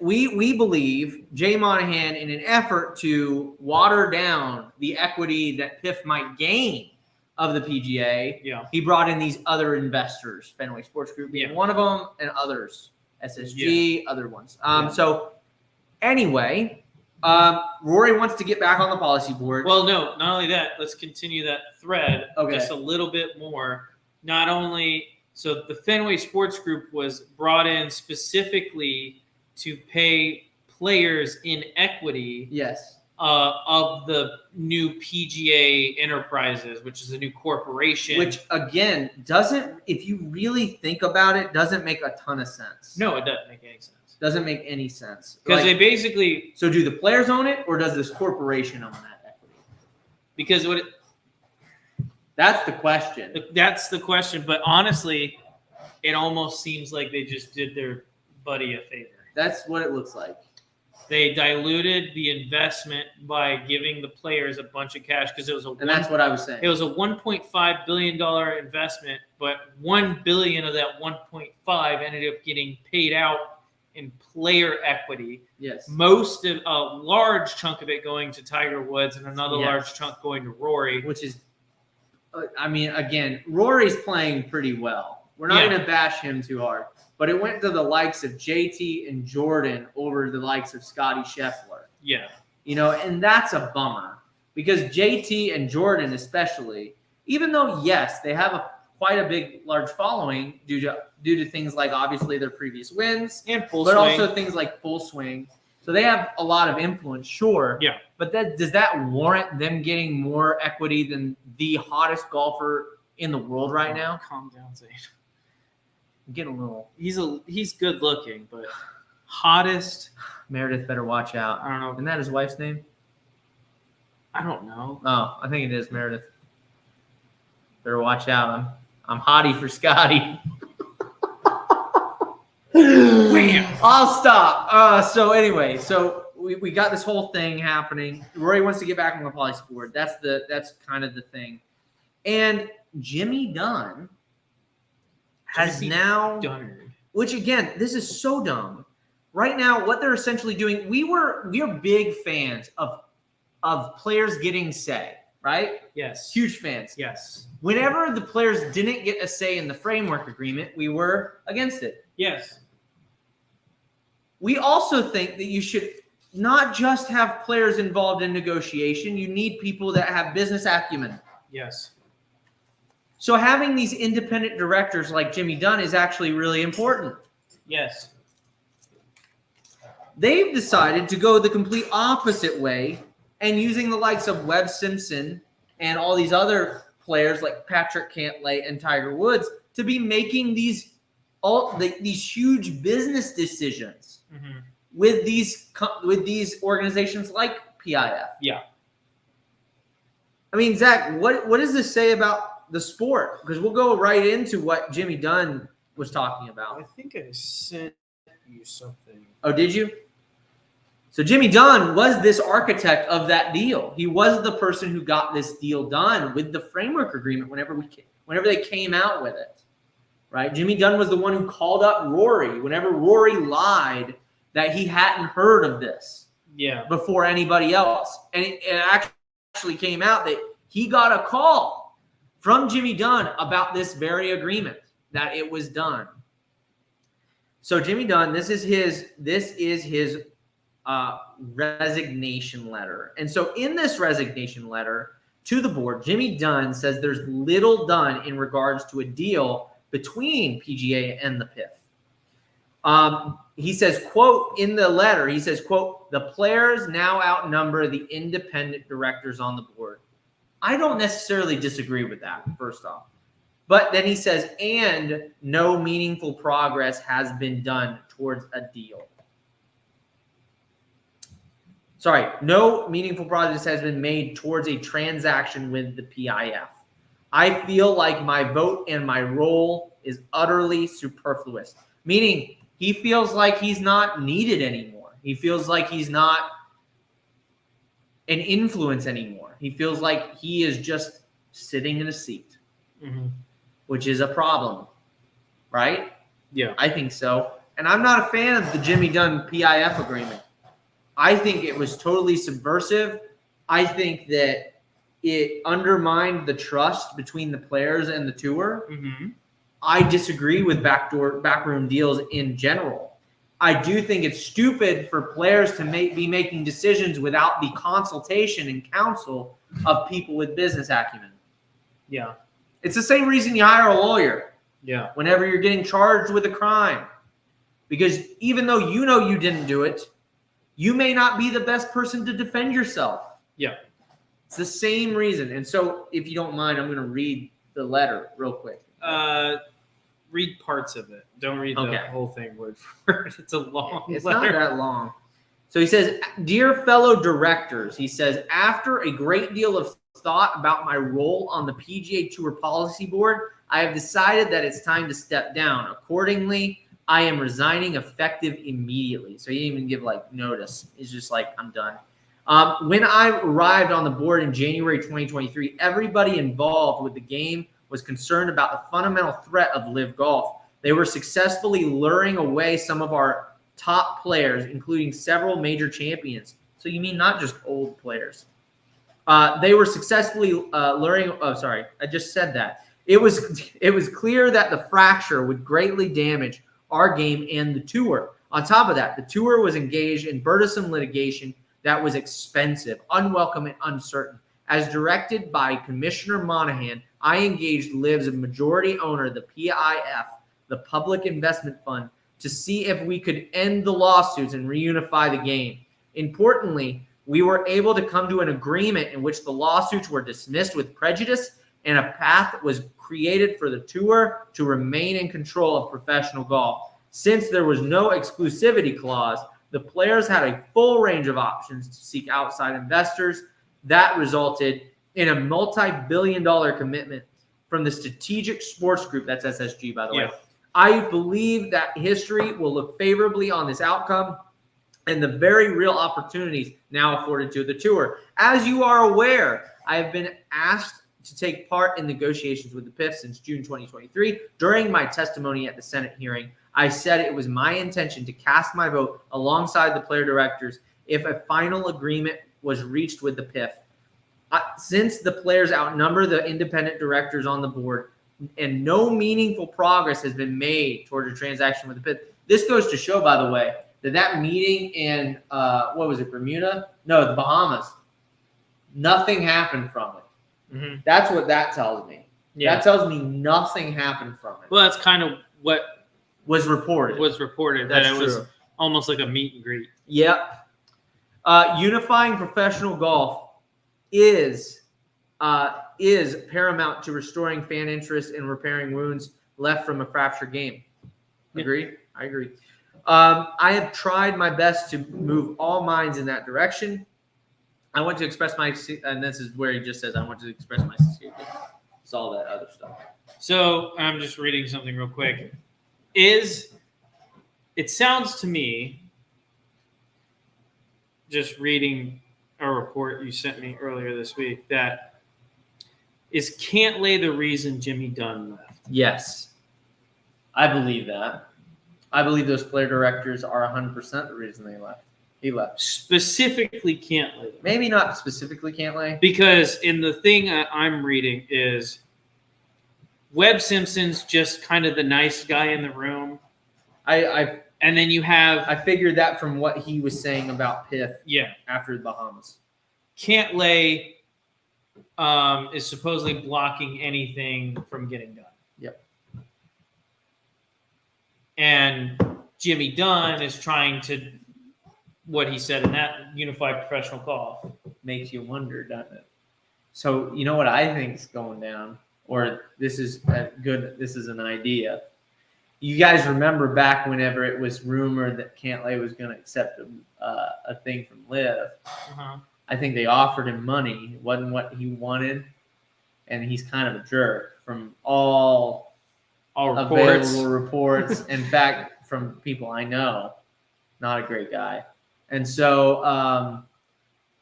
S2: we believe Jay Monahan, in an effort to water down the equity that Piff might gain of the PGA,
S1: Yeah.
S2: he brought in these other investors, Fenway Sports Group being
S1: Yeah.
S2: one of them, and others, SSG, other ones.
S1: Yeah.
S2: So anyway, Rory wants to get back on the policy board.
S1: Well, no, not only that, let's continue that thread
S2: Okay.
S1: just a little bit more. Not only, so the Fenway Sports Group was brought in specifically to pay players in equity
S2: Yes.
S1: of the new PGA Enterprises, which is a new corporation.
S2: Which again doesn't, if you really think about it, doesn't make a ton of sense.
S1: No, it doesn't make any sense.
S2: Doesn't make any sense.
S1: Because they basically
S2: So do the players own it, or does this corporation own that equity?
S1: because what
S2: That's the question.
S1: that's the question. But honestly, it almost seems like they just did their buddy a favor.
S2: That's what it looks like.
S1: They diluted the investment by giving the players a bunch of cash because it was
S2: And that's what I was saying.
S1: it was a $1.5 billion investment, but $1 billion of that 1.5 ended up getting paid out in player equity.
S2: Yes.
S1: Most of a large chunk of it going to Tiger Woods and another
S2: Yes.
S1: large chunk going to Rory.
S2: Which is, I mean, again, Rory's playing pretty well. We're not
S1: Yeah.
S2: going to bash him too hard. But it went to the likes of JT and Jordan over the likes of Scotty Scheffler.
S1: Yeah.
S2: You know, and that's a bummer because JT and Jordan especially, even though, yes, they have quite a big, large following due to things like obviously their previous wins,
S1: And full
S2: but
S1: swing.
S2: also things like full swing. So they have a lot of influence, sure.
S1: Yeah.
S2: But does that warrant them getting more equity than the hottest golfer in the world right now?
S1: Calm down, Zane.
S2: I'm getting a little.
S1: He's good looking, but hottest.
S2: Meredith better watch out.
S1: I don't know.
S2: Isn't that his wife's name?
S1: I don't know.
S2: Oh, I think it is Meredith. Better watch out. I'm hottie for Scotty.
S1: Wham!
S2: I'll stop. So anyway, so we got this whole thing happening. Rory wants to get back on the poly sport. That's kind of the thing. And Jimmy Dunn has
S1: Jimmy
S2: now,
S1: Dunnard.
S2: which again, this is so dumb. Right now, what they're essentially doing, we are big fans of players getting say, right?
S1: Yes.
S2: Huge fans.
S1: Yes.
S2: Whenever the players didn't get a say in the framework agreement, we were against it.
S1: Yes.
S2: We also think that you should not just have players involved in negotiation. You need people that have business acumen.
S1: Yes.
S2: So having these independent directors like Jimmy Dunn is actually really important.
S1: Yes.
S2: They've decided to go the complete opposite way and using the likes of Webb Simpson and all these other players like Patrick Cantlay and Tiger Woods to be making these huge business decisions
S1: Mm-hmm.
S2: with these organizations like PIF.
S1: Yeah.
S2: I mean, Zach, what does this say about the sport? Because we'll go right into what Jimmy Dunn was talking
S1: I
S2: about.
S1: think I sent you something.
S2: Oh, did you? So Jimmy Dunn was this architect of that deal. He was the person who got this deal done with the framework agreement whenever they came out with it, right? Jimmy Dunn was the one who called up Rory whenever Rory lied that he hadn't heard of this
S1: Yeah.
S2: before anybody else. And it actually came out that he got a call from Jimmy Dunn about this very agreement, that it was done. So Jimmy Dunn, this is his resignation letter. And so in this resignation letter to the board, Jimmy Dunn says there's little done in regards to a deal between PGA and the PIF. He says, quote, in the letter, he says, quote, the players now outnumber the independent directors on the board. I don't necessarily disagree with that, first off. But then he says, and no meaningful progress has been done towards a deal. Sorry, no meaningful progress has been made towards a transaction with the PIF. I feel like my vote and my role is utterly superfluous, meaning he feels like he's not needed anymore. He feels like he's not an influence anymore. He feels like he is just sitting in a seat,
S1: Mm-hmm.
S2: which is a problem, right?
S1: Yeah.
S2: I think so. And I'm not a fan of the Jimmy Dunn PIF agreement. I think it was totally subversive. I think that it undermined the trust between the players and the tour.
S1: Mm-hmm.
S2: I disagree with backroom deals in general. I do think it's stupid for players to be making decisions without the consultation and counsel of people with business acumen.
S1: Yeah.
S2: It's the same reason you hire a lawyer
S1: Yeah.
S2: whenever you're getting charged with a crime. Because even though you know you didn't do it, you may not be the best person to defend yourself.
S1: Yeah.
S2: It's the same reason. And so if you don't mind, I'm going to read the letter real quick.
S1: read parts of it. Don't read the
S2: Okay.
S1: whole thing word for word. It's a long
S2: It's
S1: letter.
S2: not that long. So he says, "Dear fellow directors," he says, "after a great deal of thought about my role on the PGA Tour Policy Board, I have decided that it's time to step down. Accordingly, I am resigning effective immediately." So he didn't even give like notice. He's just like, "I'm done." When I arrived on the board in January 2023, everybody involved with the game was concerned about the fundamental threat of live golf. They were successfully luring away some of our top players, including several major champions. So you mean not just old players? They were successfully luring. Oh, sorry, I just said that. It was clear that the fracture would greatly damage our game and the tour. On top of that, the tour was engaged in burdensome litigation that was expensive, unwelcome, and uncertain. As directed by Commissioner Monahan, I engaged Liv's majority owner, the PIF, the Public Investment Fund, to see if we could end the lawsuits and reunify the game. Importantly, we were able to come to an agreement in which the lawsuits were dismissed with prejudice and a path was created for the tour to remain in control of professional golf. Since there was no exclusivity clause, the players had a full range of options to seek outside investors. That resulted in a multi-billion-dollar commitment from the Strategic Sports Group. That's SSG, by the way. I believe that history will look favorably on this outcome and the very real opportunities now afforded to the tour. As you are aware, I have been asked to take part in negotiations with the PIF since June 2023. During my testimony at the Senate hearing, I said it was my intention to cast my vote alongside the player directors if a final agreement was reached with the PIF. Since the players outnumber the independent directors on the board, and no meaningful progress has been made toward a transaction with the PIF. This goes to show, by the way, that meeting in, what was it, Bermuda? No, the Bahamas. Nothing happened from it.
S1: Mm-hmm.
S2: That's what that tells me.
S1: Yeah.
S2: That tells me nothing happened from it.
S1: Well, that's kind of what
S2: was reported.
S1: That it was almost like a meet and greet.
S2: Yep. Unifying professional golf is paramount to restoring fan interest and repairing wounds left from a fractured game. Agree? I agree. I have tried my best to move all minds in that direction. I want to express my, and this is where he just says, I want to express my sincerity. It's all that other stuff.
S1: So I'm just reading something real quick. It sounds to me, just reading a report you sent me earlier this week, that is Cantlay the reason Jimmy Dunn left?
S2: Yes. I believe that. I believe those player directors are 100% the reason they left. He left.
S1: Specifically Cantlay.
S2: Maybe not specifically Cantlay.
S1: Because in the thing I'm reading is Webb Simpson's just kind of the nice guy in the room.
S2: And
S1: then you have...
S2: I figured that from what he was saying about Piff after the Bahamas.
S1: Cantlay is supposedly blocking anything from getting done.
S2: Yep.
S1: And Jimmy Dunn is trying to, what he said in that, unify professional golf.
S2: Makes you wonder, doesn't it? So, you know what I think is going down? Or this is an idea. You guys remember back whenever it was rumored that Cantlay was going to accept a thing from Liv.
S1: Uh-huh.
S2: I think they offered him money. It wasn't what he wanted. And he's kind of a jerk from all available reports. In fact, from people I know, not a great guy. And so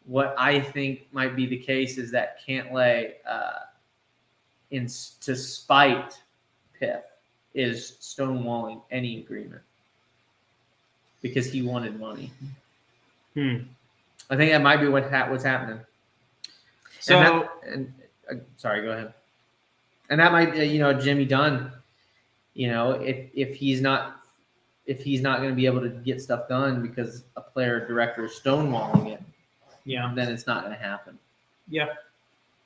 S2: what I think might be the case is that Cantlay, to spite Piff, is stonewalling any agreement because he wanted money. I think that might be what's happening.
S1: So,
S2: sorry, go ahead. And that might, Jimmy Dunn, if he's not going to be able to get stuff done because a player director is stonewalling it, then it's not going to happen.
S1: Yeah.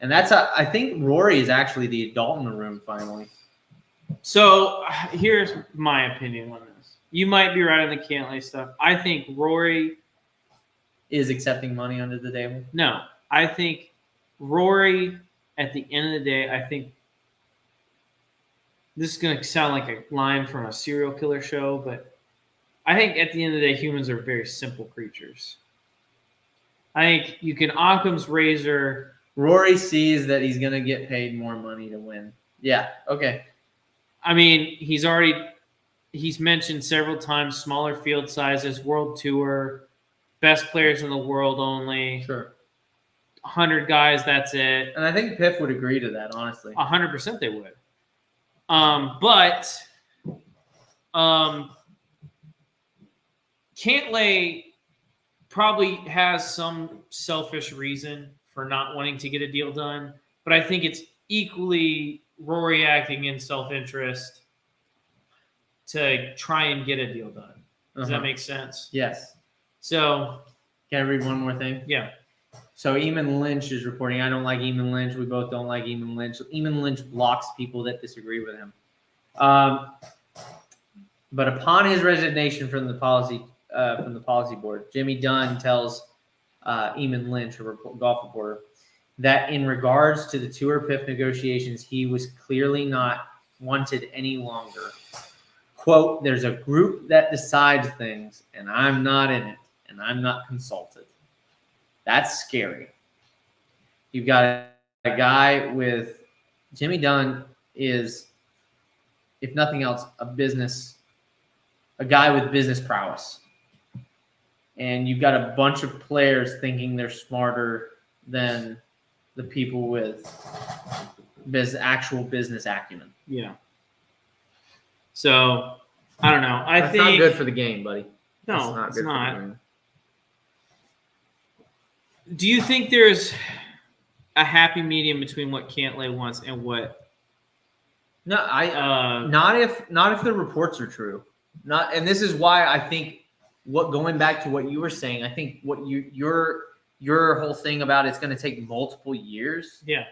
S2: And I think Rory is actually the adult in the room finally.
S1: So here's my opinion on this. You might be right on the Cantlay stuff. I think Rory
S2: is accepting money under the table.
S1: No, I think Rory, at the end of the day, I think this is going to sound like a line from a serial killer show, but I think at the end of the day, humans are very simple creatures. I think you can Occam's razor.
S2: Rory sees that he's going to get paid more money to win. Yeah, okay.
S1: I mean, he's mentioned several times smaller field sizes, world tour, best players in the world only.
S2: Sure.
S1: 100 guys, that's it.
S2: And I think Piff would agree to that, honestly.
S1: 100% they would. But Cantlay probably has some selfish reason for not wanting to get a deal done, but I think it's equally Rory acting in self-interest to try and get a deal done. Does that make sense?
S2: Yes.
S1: So,
S2: can I read one more thing?
S1: Yeah.
S2: So Eamon Lynch is reporting, I don't like Eamon Lynch. We both don't like Eamon Lynch. Eamon Lynch blocks people that disagree with him. But upon his resignation from the policy board, Jimmy Dunn tells Eamon Lynch, a golf reporter, that in regards to the tour PIF negotiations, he was clearly not wanted any longer. Quote, there's a group that decides things, and I'm not in it, and I'm not consulted. That's scary. You've got a guy with Jimmy Dunn is, if nothing else, a guy with business prowess. And you've got a bunch of players thinking they're smarter than the people with actual business acumen.
S1: Yeah. So, I don't know. I
S2: That's
S1: think
S2: not good for the game, buddy.
S1: No,
S2: That's
S1: it's
S2: good
S1: not.
S2: for the game.
S1: Do you think there's a happy medium between what Cantlay wants and what?
S2: No, not if the reports are true. And this is why I think going back to what you were saying, I think what your whole thing about it's going to take multiple years.
S1: Yeah.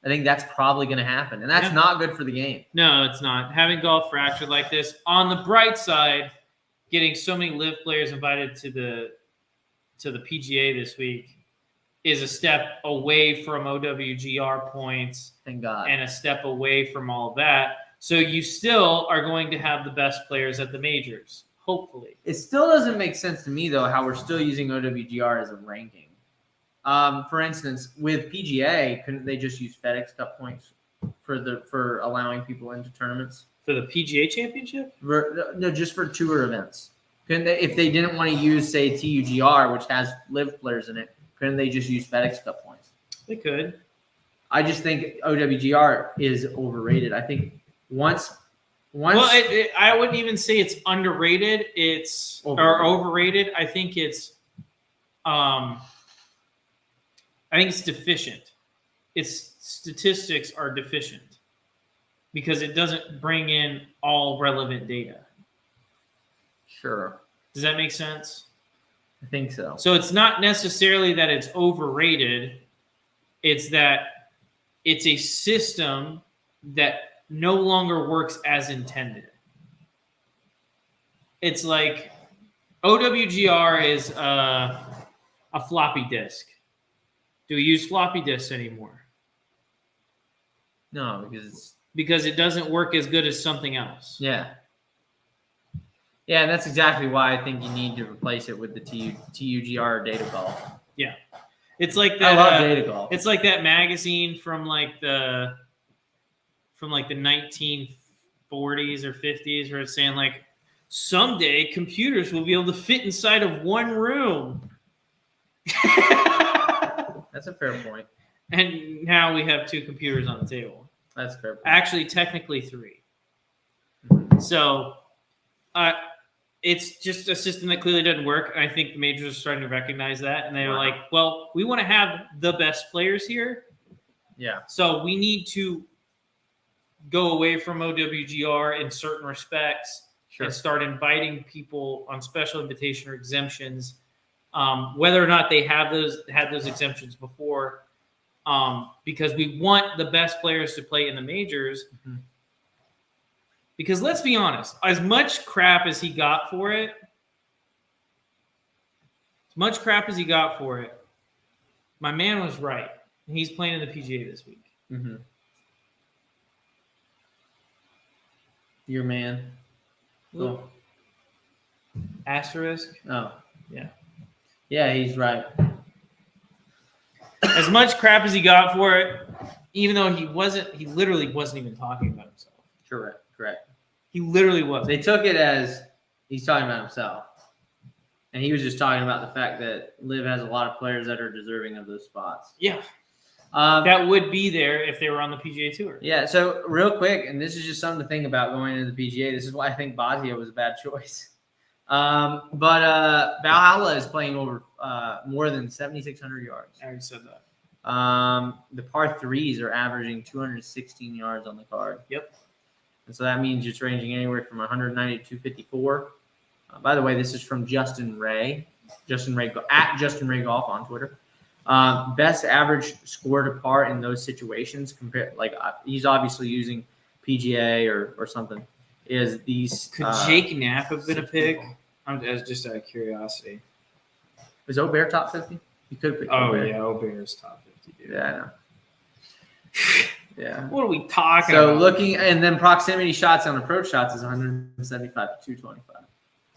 S2: I think that's probably going to happen, and that's not good for the game.
S1: No, it's not. Having golf fractured like this. On the bright side, getting so many live players invited to the PGA this week is a step away from OWGR points.
S2: Thank God.
S1: And a step away from all that. So you still are going to have the best players at the majors, hopefully.
S2: It still doesn't make sense to me, though, how we're still using OWGR as a ranking. For instance, with PGA, couldn't they just use FedEx Cup points for allowing people into tournaments?
S1: For the PGA Championship?
S2: No, just for tour events. Couldn't they, if they didn't want to use, say, TUGR, which has live players in it, couldn't they just use FedEx Cup points?
S1: They could.
S2: I just think OWGR is overrated. I think once.
S1: Well, I wouldn't even say it's underrated. It's or overrated. I think it's deficient. Its statistics are deficient because it doesn't bring in all relevant data.
S2: Sure.
S1: Does that make sense?
S2: I think so.
S1: So it's not necessarily that it's overrated. It's that it's a system that no longer works as intended. It's like OWGR is a floppy disk. Do we use floppy disks anymore?
S2: No,
S1: because it doesn't work as good as something else.
S2: Yeah. Yeah, and that's exactly why I think you need to replace it with the TUGR data golf.
S1: Yeah. It's like that.
S2: I love data golf.
S1: It's like that magazine from the 1940s or 50s where it's saying like someday computers will be able to fit inside of one room.
S2: That's a fair point.
S1: And now we have 2 computers on the table.
S2: That's a fair point.
S1: Actually, technically 3. So it's just a system that clearly doesn't work. And I think the majors are starting to recognize that. And they're like, well, we want to have the best players here.
S2: Yeah.
S1: So we need to go away from OWGR in certain respects and start inviting people on special invitation or exemptions, whether or not they had those exemptions before, because we want the best players to play in the majors. Mm-hmm. Because let's be honest, as much crap as he got for it, my man was right. He's playing in the PGA this week.
S2: Mm-hmm. Your man. Cool.
S1: Asterisk.
S2: Oh.
S1: Yeah.
S2: Yeah, he's right.
S1: As much crap as he got for it, even though he literally wasn't even talking about himself.
S2: Correct.
S1: He literally wasn't.
S2: They took it as he's talking about himself. And he was just talking about the fact that Liv has a lot of players that are deserving of those spots.
S1: Yeah. That would be there if they were on the PGA Tour.
S2: Yeah, so real quick, and this is just something to think about going into the PGA. This is why I think Bosnia was a bad choice. But Valhalla is playing over more than 7,600 yards.
S1: I already said that.
S2: The par threes are averaging 216 yards on the card.
S1: Yep.
S2: And so that means it's ranging anywhere from 190 to 254. By the way, this is from Justin Ray. Justin Ray Golf on Twitter. Best average score to par in those situations he's obviously using PGA or something. Is these
S1: could Jake Knapp have been a pick? Just out of curiosity.
S2: Is Aubert top 50? You could pick.
S1: Aubert. Yeah, Aubert's top 50. Dude.
S2: Yeah, I know. Yeah.
S1: What are we talking
S2: so
S1: about?
S2: looking and then proximity shots on approach shots is 175 to 225.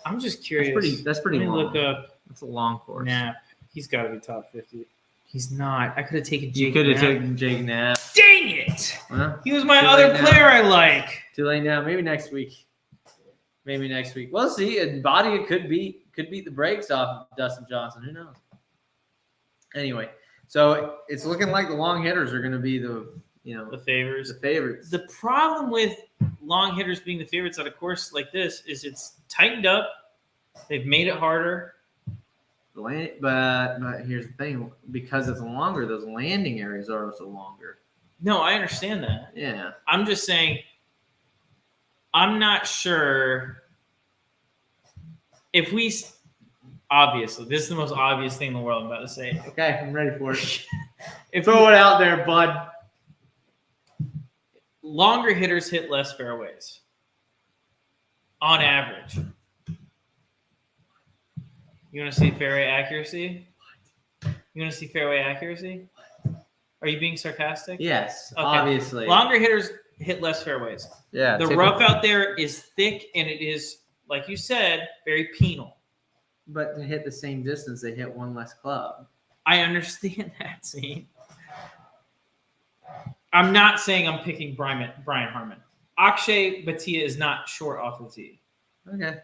S1: I'm just curious.
S2: That's pretty
S1: Let me
S2: long.
S1: look up
S2: That's a long course.
S1: Knapp. He's got to be top 50. He's not. I could have taken
S2: You
S1: Jake
S2: could have
S1: Knapp.
S2: taken Jake Knapp.
S1: Dang it!
S2: Well,
S1: He was my
S2: too
S1: other
S2: late now.
S1: player I like.
S2: Too late now. Maybe next week. We'll see. And Badia could beat the brakes off of Dustin Johnson. Who knows? Anyway, so it's looking like the long hitters are going to be the
S1: favors.
S2: favorites.
S1: The problem with long hitters being the favorites at a course like this is it's tightened up. They've made it harder.
S2: But here's the thing: because it's longer, those landing areas are also longer.
S1: No, I understand that.
S2: Yeah.
S1: I'm just saying, I'm not sure if we. Obviously, this is the most obvious thing in the world I'm about to say.
S2: Okay, I'm ready for it.
S1: If
S2: Throw it out there, bud.
S1: Longer hitters hit less fairways on average. You want to see fairway accuracy? You want to see fairway accuracy? Are you being sarcastic?
S2: Yes,
S1: Okay.
S2: obviously.
S1: Longer hitters hit less fairways.
S2: Yeah.
S1: The rough out there is thick, and it is, like you said, very penal.
S2: But to hit the same distance, they hit one less club.
S1: I understand that, see? I'm not saying I'm picking Brian Harmon. Akshay Bhatia is not short off the tee.
S2: Okay.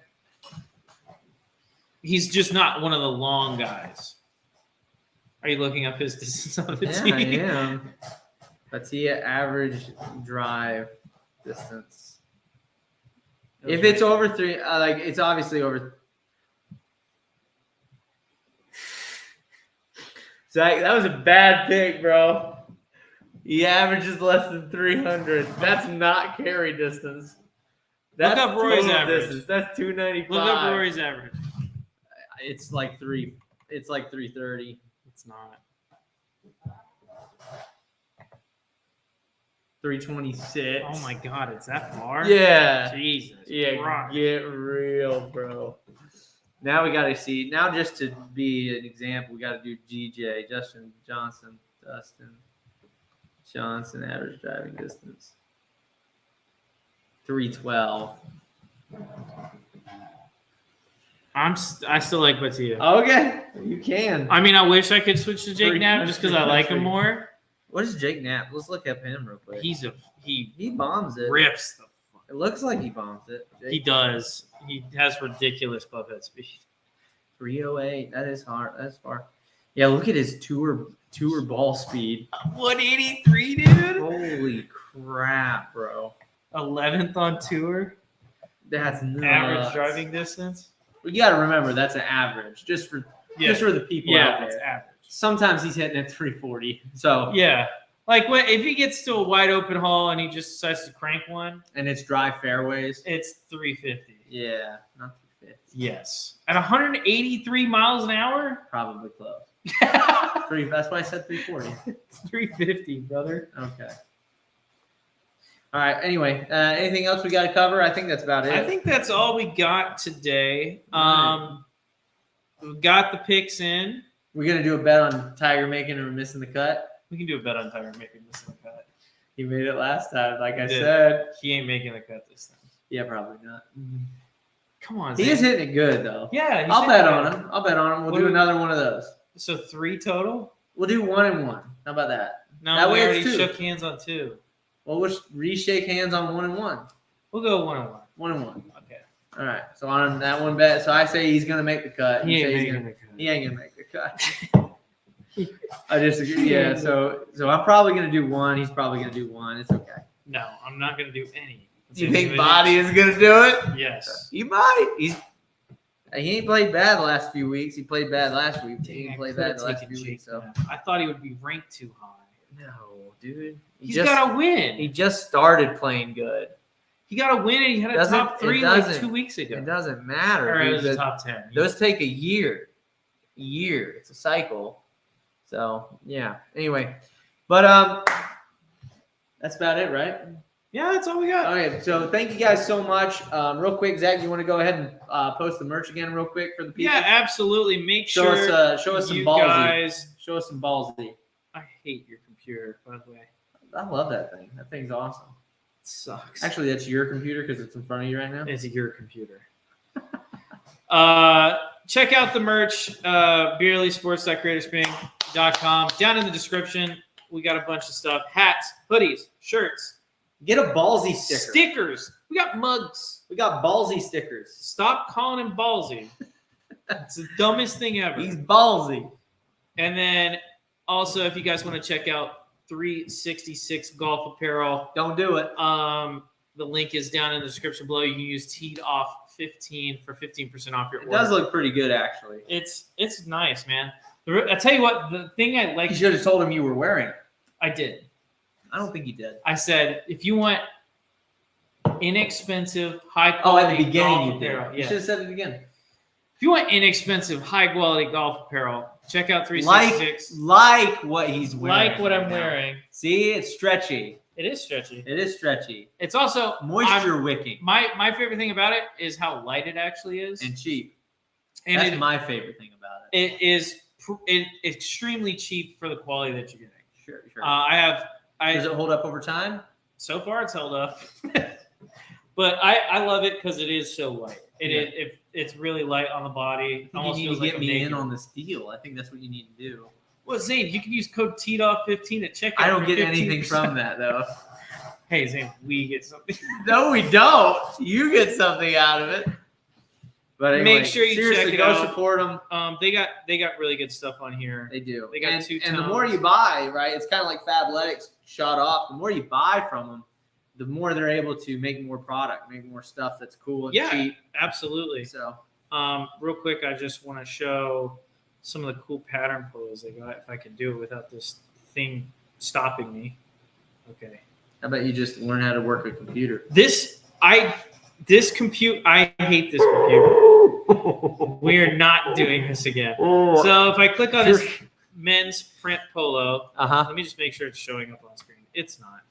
S1: He's just not one of the long guys. Are you looking up his distance on the
S2: Yeah,
S1: tee?
S2: I am. Bhatia average drive distance. If it's over three, it's obviously over. Zach, that was a bad pick, bro. He averages less than 300. That's not carry distance. That's
S1: Look up Rory's
S2: total
S1: average.
S2: distance. That's 295.
S1: Look up Rory's average.
S2: It's like 330.
S1: It's not.
S2: 326.
S1: Oh my God, it's that far?
S2: Yeah.
S1: Jesus.
S2: Yeah,
S1: Christ.
S2: get real, bro. Now we got to see. Now, just to be an example, we got to do GJ, Dustin Johnson, average driving distance. 312.
S1: I still like Bhatia.
S2: Okay, you can.
S1: I mean, I wish I could switch to Jake Knapp just because I like him more.
S2: What is Jake Knapp? Let's look up him real quick.
S1: He
S2: bombs it.
S1: rips the fuck.
S2: It looks like he bombs it.
S1: He does. He has ridiculous club head speed.
S2: 308. That is hard. That's far. Yeah, look at his tour ball speed.
S1: 183, dude.
S2: Holy crap, bro.
S1: 11th on tour.
S2: That's nuts.
S1: Average driving distance.
S2: You got to remember that's an average, just for the people out
S1: it's
S2: there.
S1: average.
S2: Sometimes he's hitting at 340. So
S1: Yeah. Like if he gets to a wide open hole and he just decides to crank one,
S2: and it's dry fairways.
S1: it's 350.
S2: Yeah, not 350.
S1: Yes. At 183 miles an hour?
S2: Probably close. That's why I said 340.
S1: 350, brother.
S2: Okay. All right. Anyway, anything else we got to cover? I think that's about it.
S1: I think that's all we got today.
S2: Right.
S1: We've got the picks in.
S2: We're gonna do a bet on Tiger making or missing the cut.
S1: We can do a bet on Tiger making this cut.
S2: He made it last time, like I
S1: He did.
S2: said.
S1: He ain't making the cut this time.
S2: Yeah, probably not.
S1: Come on,
S2: He
S1: Zane.
S2: is hitting it good though.
S1: Yeah, he's
S2: I'll
S1: hitting
S2: bet
S1: it.
S2: on him. I'll bet on him. We'll
S1: What
S2: do
S1: do we-
S2: another one of those.
S1: So 3 total?
S2: We'll do 1 and 1. How about that?
S1: No,
S2: That
S1: we
S2: way it's
S1: already
S2: 2.
S1: shook hands on 2.
S2: Well, we'll re-shake hands on 1 and 1.
S1: We'll go 1 and 1.
S2: 1 and 1.
S1: Okay.
S2: All right. So on that one bet, so I say he's gonna make the cut.
S1: He
S2: You
S1: ain't
S2: say he's
S1: making
S2: gonna,
S1: the cut.
S2: he ain't gonna make the cut. I disagree. Yeah. So I'm probably gonna do 1. He's probably gonna do 1. It's okay.
S1: No, I'm not going to do any.
S2: You think Body is gonna do it?
S1: Yes.
S2: He might. He ain't played bad the last few weeks. He played bad last week. He
S1: Dang,
S2: didn't
S1: I
S2: play
S1: could've
S2: bad the last
S1: taken
S2: few weeks. So
S1: Jake. I thought he would be ranked too high.
S2: no, dude.
S1: He's got to win.
S2: He just started playing good.
S1: He got to win, and he had a
S2: Doesn't-
S1: top 3
S2: it
S1: like
S2: doesn't-
S1: 2 weeks ago.
S2: It doesn't matter.
S1: Or it
S2: dude.
S1: was a top 10.
S2: Those take a year. It's a cycle. So yeah. Anyway, but that's about it, right?
S1: Yeah, that's all we got.
S2: Okay. So thank you guys so much. Real quick, Zach, you want to go ahead and post the merch again, real quick, for the people?
S1: Yeah, absolutely. Make
S2: Show
S1: sure
S2: us some
S1: you
S2: ballsy.
S1: guys.
S2: Show us some ballsy.
S1: I hate your computer, by the way.
S2: I love that thing. That thing's awesome.
S1: It sucks.
S2: Actually, that's your computer because it's in front of you right now.
S1: It's your computer. Check out the merch, beerlysports.creatorspring.com. Down in the description, we got a bunch of stuff. Hats, hoodies, shirts,
S2: Get a ballsy sticker.
S1: stickers. We got mugs.
S2: We got ballsy stickers.
S1: Stop calling him ballsy. It's the dumbest thing ever.
S2: He's ballsy.
S1: And then also, if you guys want to check out 366 Golf Apparel,
S2: Don't do it.
S1: the link is down in the description below. You can use Teed Off 15 for 15% off your
S2: It
S1: order.
S2: does look pretty good, actually.
S1: It's nice, man. I tell you what, the thing I like,
S2: You should have told him you were wearing it.
S1: I did.
S2: I don't think you did.
S1: I said, if you want inexpensive, high
S2: Oh,
S1: quality
S2: at the beginning
S1: golf
S2: you did.
S1: apparel,
S2: You
S1: yeah.
S2: should have said it again.
S1: If you want inexpensive, high quality golf apparel, check out
S2: Like
S1: 366.
S2: what he's wearing.
S1: Like what I'm
S2: right now.
S1: wearing.
S2: See, it's stretchy.
S1: It is stretchy.
S2: It is stretchy.
S1: It's also
S2: Moisture wicking
S1: My favorite thing about it is how light it actually is,
S2: and cheap.
S1: and
S2: That's
S1: it,
S2: my favorite thing about it.
S1: it is extremely cheap for the quality that you're getting.
S2: Sure. Does it hold up over time?
S1: So far it's held up, but I love it because it is so light. It's really light on the body.
S2: You
S1: Almost
S2: need
S1: feels
S2: to
S1: like
S2: get
S1: I'm
S2: me
S1: naked.
S2: in on this deal. I think that's what you need to do.
S1: Well, Zane, you can use code TEEDOFF15 at checkout.
S2: I don't
S1: for
S2: get anything
S1: 15%.
S2: from that though.
S1: Hey, Zane, we get something.
S2: No, we don't. You get something out of it. But anyway,
S1: Make sure you
S2: seriously,
S1: check it
S2: go
S1: out.
S2: support them.
S1: They got really good stuff on here.
S2: They do.
S1: They got
S2: and,
S1: two
S2: and the
S1: tones.
S2: more you buy, right? It's kind of like Fabletics shot off. The more you buy from them, the more they're able to make more product, make more stuff that's cool and
S1: Yeah,
S2: cheap.
S1: absolutely.
S2: So
S1: Real quick, I just want to show some of the cool pattern polos they got. If I can do it without this thing stopping me. Okay.
S2: how about you just learn how to work a computer?
S1: I hate this computer. We're not doing this again. So if I click on this men's print polo,
S2: Uh-huh.
S1: let me just make sure it's showing up on screen. It's not.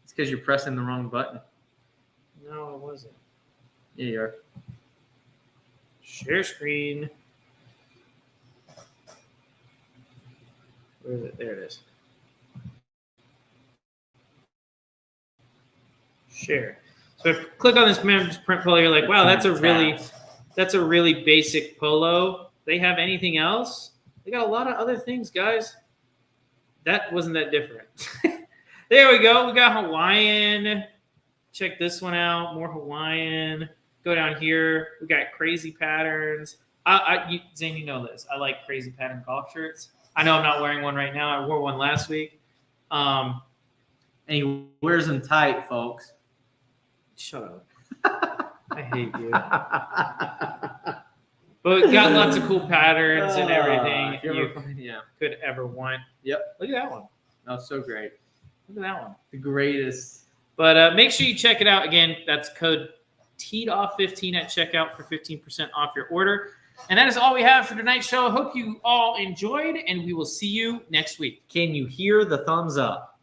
S2: It's because you're pressing the wrong button.
S1: No, it wasn't.
S2: Yeah, you are.
S1: Share screen. Where is it? There it is. Share. So if I click on this men's print polo, you're like, wow, that's a really basic polo. They have anything else? They got a lot of other things, guys. That wasn't that different. There we go. We got Hawaiian. Check this one out. More Hawaiian. Go down here. We got crazy patterns. Zane, you know this. I like crazy pattern golf shirts. I know I'm not wearing one right now. I wore one last week.
S2: And he wears them tight, folks.
S1: Shut up. I hate you. But we got lots of cool patterns and everything you could ever want.
S2: Yep.
S1: Look at that one.
S2: Oh, so great.
S1: Look at that one.
S2: The greatest.
S1: But make sure you check it out. Again, that's code TEEDOFF15 at checkout for 15% off your order. And that is all we have for tonight's show. I hope you all enjoyed, and we will see you next week.
S2: Can you hear the thumbs up?